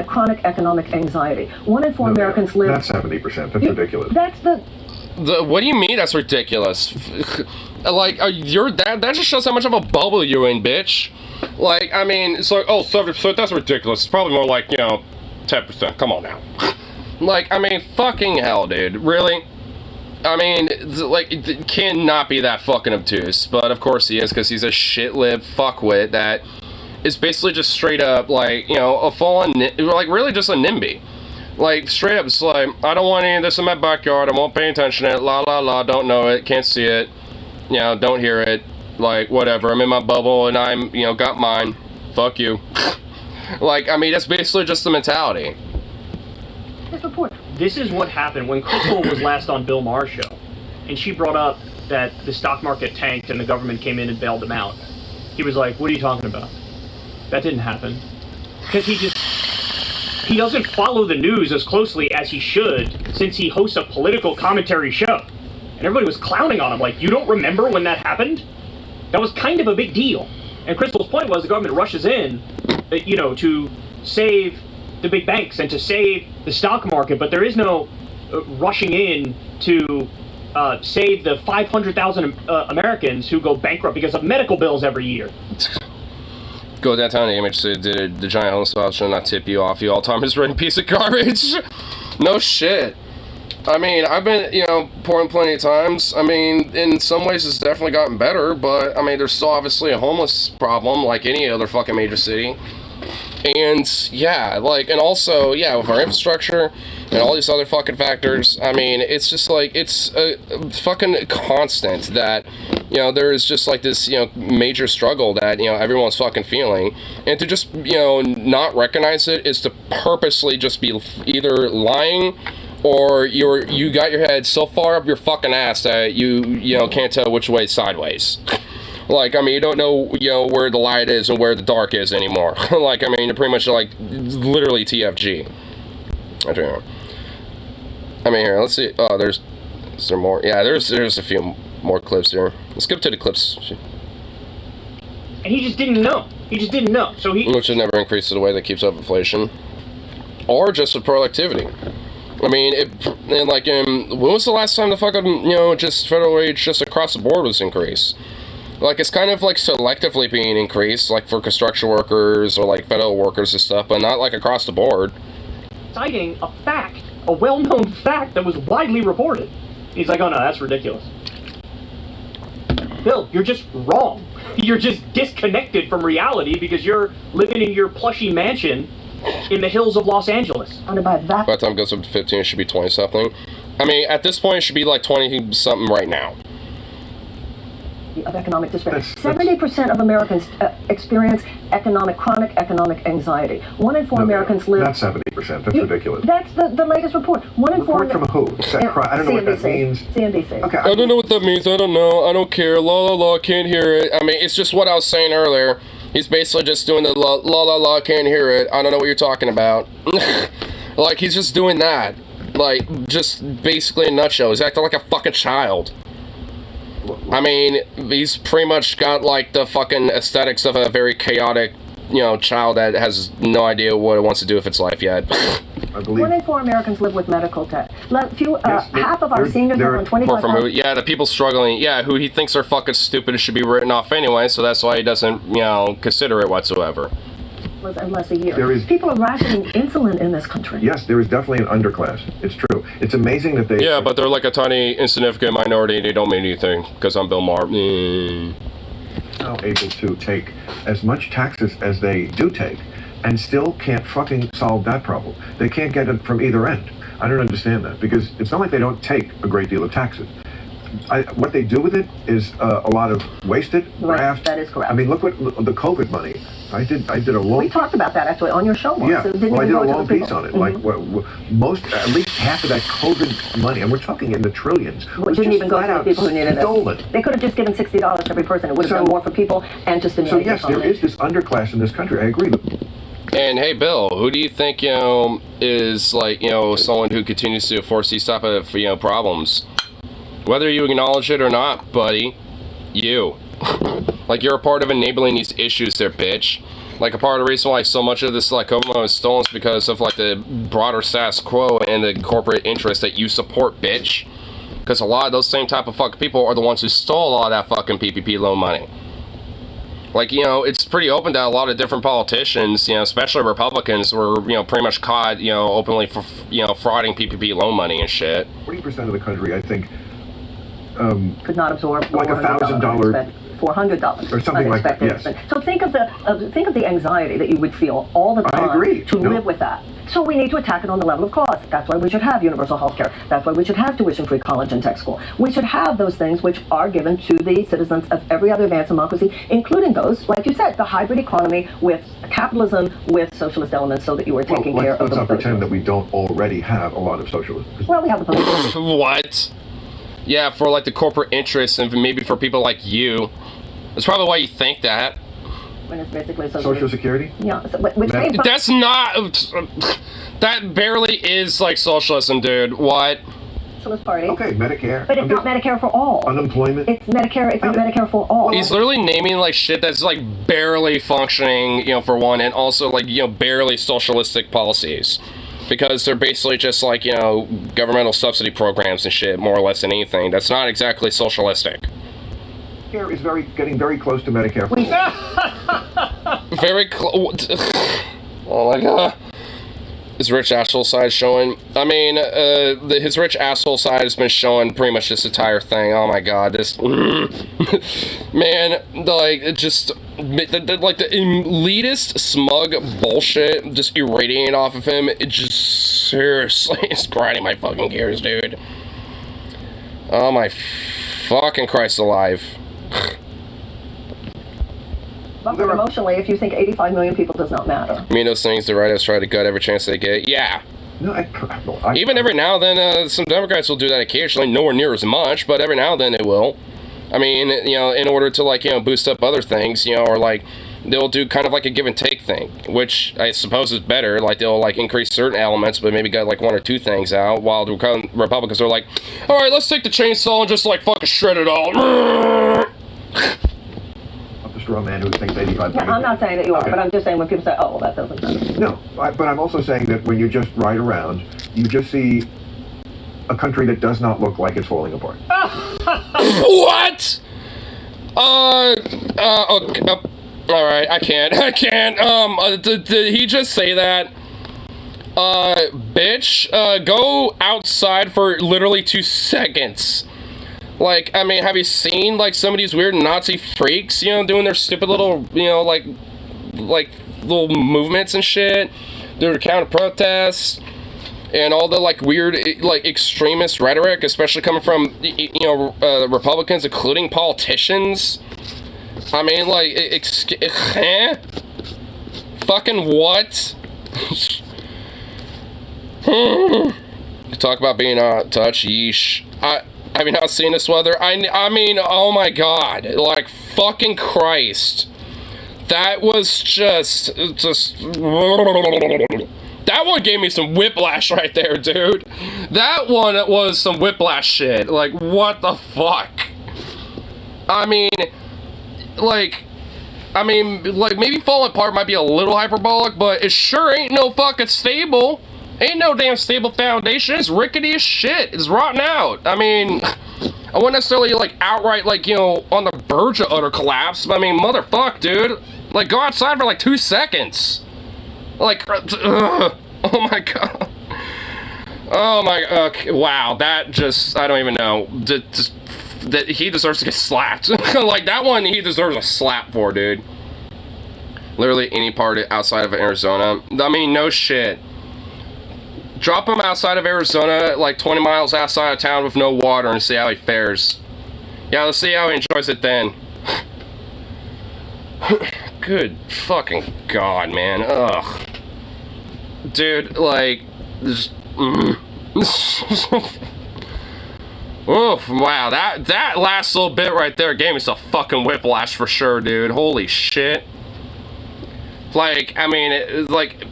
chronic economic anxiety. 1 in 4 Americans live. Not 70%. That's ridiculous. That's what do you mean that's ridiculous? Like, that just shows how much of a bubble you're in, bitch. Like, I mean, it's like, oh, 70%, that's ridiculous. It's probably more like, you know, 10%. Come on now. Like, I mean, fucking hell, dude. Really? I mean, like, it cannot be that fucking obtuse, but of course he is, because he's a shit-lib fuckwit that is basically just straight up, like, you know, a full-on, like, really just a NIMBY. Like, straight up, it's like, I don't want any of this in my backyard, I won't pay attention to it, la la la, don't know it, can't see it, you know, don't hear it, like, whatever, I'm in my bubble, and I'm, you know, got mine, fuck you. Like, I mean, that's basically just the mentality. This is what happened when Crystal was last on Bill Maher's show, and she brought up that the stock market tanked and the government came in and bailed them out. He was like, what are you talking about? That didn't happen. Because he doesn't follow the news as closely as he should, since he hosts a political commentary show. And everybody was clowning on him, like, you don't remember when that happened? That was kind of a big deal. And Crystal's point was the government rushes in, you know, to save the big banks and to save the stock market, but there is no rushing in to save the 500,000 Americans who go bankrupt because of medical bills every year. Go downtown to image so the giant home spot should not tip you off, you Alzheimer's ridden piece of garbage. No shit. I mean, I've been, you know, pouring plenty of times. I mean, in some ways it's definitely gotten better, but I mean, there's still obviously a homeless problem like any other fucking major city. And yeah, like, and also, yeah, with our infrastructure and all these other fucking factors, I mean, it's just like, it's a fucking constant that, you know, there is just like this, you know, major struggle that, you know, everyone's fucking feeling. And to just, you know, not recognize it is to purposely just be either lying or you got your head so far up your fucking ass that you know, can't tell which way is sideways. Like, I mean, you don't know, you know, where the light is and where the dark is anymore. Like, I mean, you're pretty much, like, literally TFG. I don't know. I mean, here, let's see. Oh, is there more? Yeah, there's a few more clips here. Let's skip to the clips. And he just didn't know. He just didn't know. So Which should never increase to the way that keeps up inflation. Or just with productivity. I mean, when was the last time the fucking, you know, just federal wage just across the board was increased? Like, it's kind of like selectively being increased, like for construction workers or like federal workers and stuff, but not like across the board. Citing a fact, a well-known fact that was widely reported. He's like, oh no, that's ridiculous. Bill, you're just wrong. You're just disconnected from reality because you're living in your plushy mansion in the hills of Los Angeles. By that By the time it goes up to 15, it should be 20-something. I mean, at this point, it should be like 20-something right now. of economic despair. That's- 70% of Americans experience chronic economic anxiety. 1 in 4 Americans live... Not 70%. That's You- ridiculous. That's the latest report. 1 in 4... Report from who? I don't know what that CNBC. means. CNBC. Okay. I don't know what that means. I don't know. I don't care. La la la. Can't hear it. I mean, it's just what I was saying earlier. He's basically just doing the la la la la. Can't hear it. I don't know what you're talking about. Like, he's just doing that. Like, just basically in a nutshell. He's acting like a fucking child. I mean, he's pretty much got like the fucking aesthetics of a very chaotic, child that has no idea what it wants to do with its life yet. I believe. 1 in 4 Americans live with medical debt. Half of our there- seniors there- live on 25... Or from who, yeah, the people struggling, who he thinks are fucking stupid should be written off anyway, so that's why he doesn't, consider it whatsoever. Unless a year. There is- People are rationing insulin in this country. Yes, there is definitely an underclass. It's true. It's amazing that they. Yeah, but they're like a tiny, insignificant minority, they don't mean anything, because I'm Bill Maher. Now able to take as much taxes as they do take and still can't fucking solve that problem. They can't get it from either end. I don't understand that because it's not like they don't take a great deal of taxes. What they do with it is a lot of wasted Right, graft. that is correct. I mean, look what the COVID money. I did a long. We talked about that actually on your show once. Yeah, It didn't well, I even did a go to long the piece people. on it. Like, at least half of that COVID money, and we're talking in the trillions, Well, was didn't just even go flat to the out people who needed stolen. it. They could have just given $60 to every person. It would have So- done more for people and to So stimulate yes, the there economy. is this underclass in this country. I agree. And hey, Bill, who do you think, is like, someone who continues to force these type of, problems? Whether you acknowledge it or not, buddy, you. Like, you're a part of enabling these issues there, bitch. Like, a part of the reason why so much of this, like, COVID was stolen is because of, like, the broader status quo and the corporate interests that you support, bitch. Because a lot of those same type of fucking people are the ones who stole a lot of that fucking PPP loan money. Like, it's pretty open that a lot of different politicians, especially Republicans, were, pretty much caught, openly for, frauding PPP loan money and shit. 40% of the country, I think, could not absorb like $1,000 $400 or something like that, unexpected yes. expense. So think of the anxiety that you would feel all the I time agree. to No. live with that. So we need to attack it on the level of cost. That's why we should have universal health care. That's why we should have tuition-free college and tech school. We should have those things which are given to the citizens of every other advanced democracy, including those, like you said, the hybrid economy with capitalism with socialist elements so that you are taking care of let's the not pretend that we don't already have a lot of socialism. Well, we have the political. What? Yeah, for like the corporate interests and maybe for people like you. That's probably why you think that. When it's basically Social Security? Yeah, so, which came from That's not... That barely is like socialism, dude. What? Socialist Party. Okay, Medicare. But it's not Medicare for all. Unemployment. It's Medicare. It's not Medicare for all. He's literally naming like shit that's like barely functioning, for one, and also like, barely socialistic policies. Because they're basically just like, governmental subsidy programs and shit, more or less than anything. That's not exactly socialistic. Medicare is getting very close to Medicare. Very close. Oh my god. His rich asshole side showing. I mean, his rich asshole side has been showing pretty much this entire thing. Oh my god, this man, like, the elitist, smug bullshit just irradiating off of him. It just seriously is grinding my fucking gears, dude. Oh my fucking Christ alive. But emotionally, if you think 85 million people does not matter. I mean, those things the writers try to gut every chance they get. Yeah. No, Even every now and then, some Democrats will do that occasionally, nowhere near as much, but every now and then they will. I mean, in order to, like, boost up other things, or, like, they'll do kind of like a give and take thing, which I suppose is better. Like, they'll, like, increase certain elements, but maybe got, like, 1 or 2 things out, while the Republicans are like, all right, let's take the chainsaw and just, like, fucking shred it all. The straw man who thinks 85 Yeah, million. I'm not saying that you are, Okay. but I'm just saying when people say, oh, well, that doesn't matter. No, but I'm also saying that when you just ride around, you just see a country that does not look like it's falling apart. What? Okay, all right, I can't. Did he just say that? Bitch, go outside for literally 2 seconds. Like, I mean, have you seen, like, some of these weird Nazi freaks, you know, doing their stupid little, you know, like little movements and shit, their counter-protests, and all the, like, weird, like, extremist rhetoric, especially coming from, you know, Republicans, including politicians. I mean, like, fucking what? Talk about being out of touch, yeesh. Have you not seen this weather? I mean, oh my god, like, fucking Christ. That was just... That one gave me some whiplash right there, dude. That one was some whiplash shit. Like, what the fuck? I mean, like, maybe falling apart might be a little hyperbolic, but it sure ain't no fucking stable. Ain't no damn stable foundation. It's rickety as shit. It's rotten out. I mean, I wouldn't necessarily, like, outright, like, you know, on the verge of utter collapse, but I mean, motherfuck, dude. Like, go outside for, like, 2 seconds. Like, oh my god. Oh my, okay, wow, that just, I don't even know. That he deserves to get slapped. Like, that one he deserves a slap for, dude. Literally any part outside of Arizona. I mean, no shit. Drop him outside of Arizona, like 20 miles outside of town with no water, and see how he fares. Yeah, let's see how he enjoys it then. Good fucking god, man. Ugh. Dude, like, just... Oof, wow, that last little bit right there gave me some fucking whiplash for sure, dude. Holy shit. Like, I mean, it's like...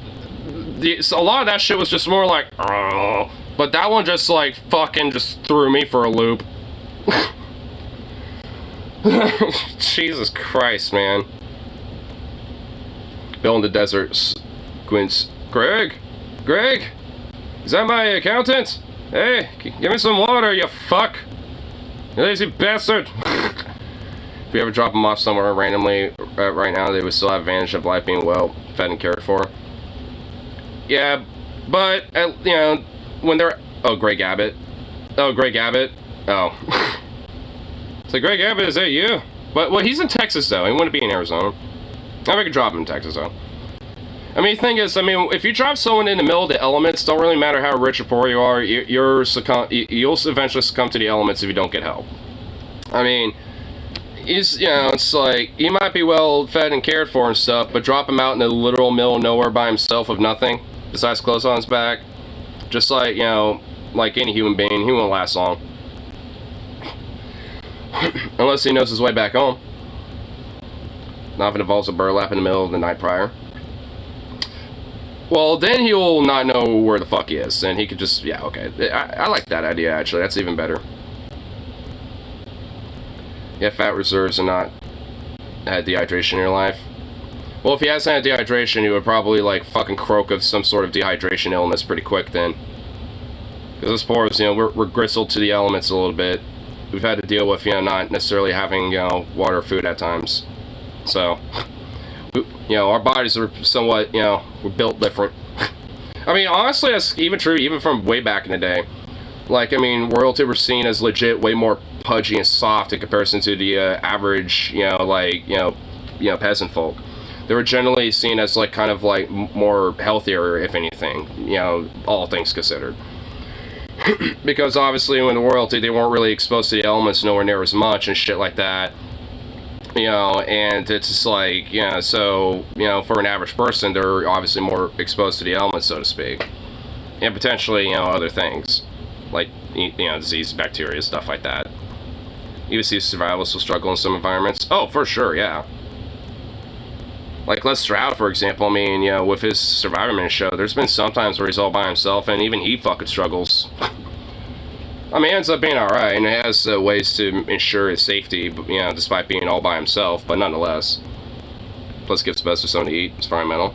a lot of that shit was just more like, but that one just, like, fucking just threw me for a loop. Jesus Christ, man. Bill in the desert squints. Greg? Is that my accountant? Hey, give me some water, you fuck. You lazy bastard. If you ever drop them off somewhere randomly right now, they would still have advantage of life being well fed and cared for. Yeah, but, you know, when they're... Oh, Greg Abbott. Oh. So Greg Abbott, is that you? But, well, he's in Texas, though. He wouldn't be in Arizona. I could drop him in Texas, though. I mean, the thing is, I mean, if you drop someone in the middle of the elements, don't really matter how rich or poor you are, you'll eventually succumb to the elements if you don't get help. I mean, you know, it's like, he might be well fed and cared for and stuff, but drop him out in the literal middle of nowhere by himself with nothing besides clothes on his back, just like, you know, like any human being, he won't last long. Unless he knows his way back home. Not if it involves a burlap in the middle of the night prior. Well, then he will not know where the fuck he is, and he could just, yeah, okay. I like that idea, actually. That's even better. Yeah, fat reserves and not had dehydration in your life. Well, if he hasn't had dehydration, he would probably, like, fucking croak of some sort of dehydration illness pretty quick then. Because us poors, you know, we're gristled to the elements a little bit. We've had to deal with, you know, not necessarily having, you know, water or food at times. So... you know, our bodies are somewhat, you know, we're built different. I mean, honestly, that's even true even from way back in the day. Like, I mean, royalty were seen as legit way more pudgy and soft in comparison to the average, you know, like, you know, peasant folk. They were generally seen as, like, kind of, like, more healthier, if anything, you know, all things considered. Because, obviously, when the royalty, they weren't really exposed to the elements nowhere near as much and shit like that. You know, and it's just like, you know, so, you know, for an average person, they're obviously more exposed to the elements, so to speak. And potentially, you know, other things. Like, you know, disease, bacteria, stuff like that. You see survivalists will struggle in some environments. Oh, for sure, yeah. Like Les Stroud, for example, I mean, you know, with his Survivorman show, there's been some times where he's all by himself, and even he fucking struggles. I mean, it ends up being alright, and it has ways to ensure his safety, you know, despite being all by himself, but nonetheless. Plus, gives the best of something to eat. It's environmental.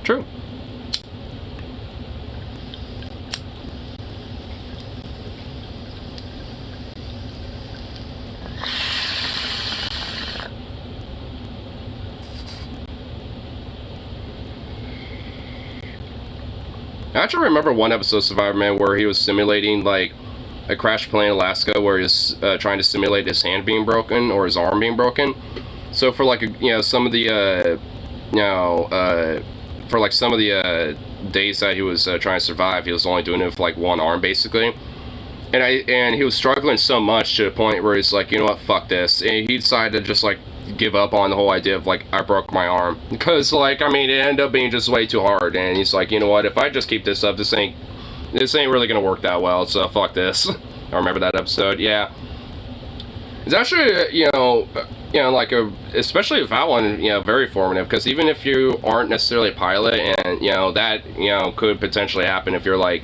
True. I actually remember one episode of Survivor Man where he was simulating like a crashed plane in Alaska, where he's trying to simulate his hand being broken or his arm being broken. So for like some of the for like some of the days that he was trying to survive, he was only doing it with like one arm basically. And he was struggling so much to the point where he's like, you know what, fuck this. And he decided to just like give up on the whole idea of like, I broke my arm. Because like, I mean, it ended up being just way too hard. And he's like, you know what, if I just keep this up, this ain't really gonna work that well, so fuck this. I remember that episode, yeah. It's actually, like especially with that one, very formative, because even if you aren't necessarily a pilot, and, that, could potentially happen if you're like,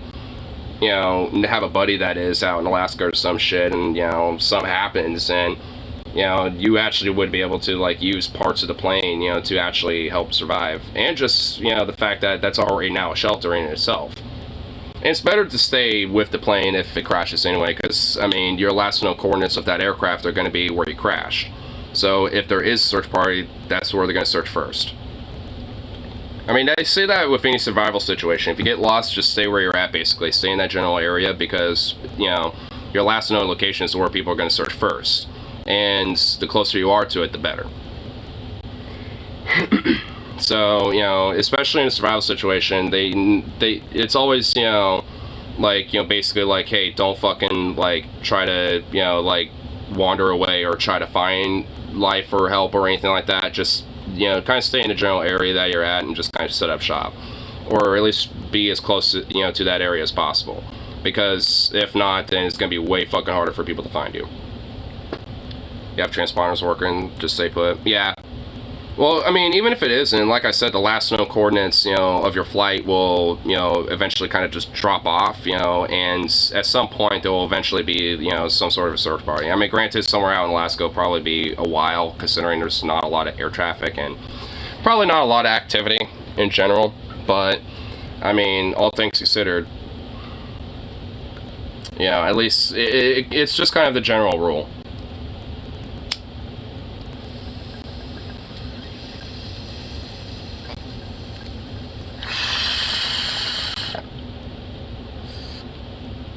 have a buddy that is out in Alaska or some shit, and, something happens, and, you actually would be able to, like, use parts of the plane, to actually help survive. And just, the fact that that's already now a shelter in itself. And it's better to stay with the plane if it crashes anyway, because, I mean, your last known coordinates of that aircraft are going to be where you crashed. So if there is a search party, that's where they're going to search first. I mean, they say that with any survival situation. If you get lost, just stay where you're at, basically. Stay in that general area, because, your last known location is where people are going to search first. And the closer you are to it, the better. So, especially in a survival situation, it's always, basically like, hey, don't fucking, like, try to, wander away or try to find life or help or anything like that. Just, kind of stay in the general area that you're at and just kind of set up shop. Or at least be as close to, to that area as possible. Because if not, then it's going to be way fucking harder for people to find you. You have transponders working, just stay put. Yeah. Well, I mean, even if it isn't, like I said, the last known coordinates, of your flight will, eventually kind of just drop off, and at some point there will eventually be, some sort of a search party. I mean, granted, somewhere out in Alaska will probably be a while, considering there's not a lot of air traffic and probably not a lot of activity in general, but, I mean, all things considered, at least it's just kind of the general rule.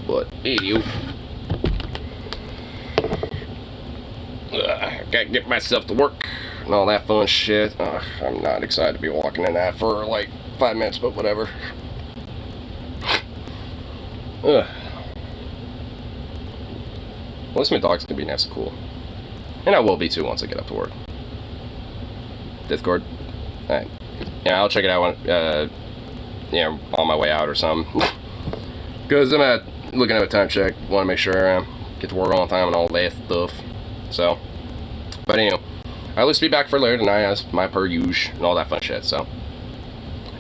But anywho, gotta get myself to work and all that fun shit. I'm not excited to be walking in that for like 5 minutes, but whatever. At least my dog's gonna be nice and cool, and I will be too once I get up to work. Discord. Alright. Yeah, I'll check it out when, on my way out or something. Because I'm looking at a time check, want to make sure I get to work on time and all that stuff. So, but anyway, I'll at least be back for later tonight as my per usual and all that fun shit. So,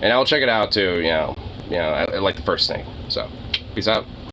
and I'll check it out too. I like the first thing. So, peace out.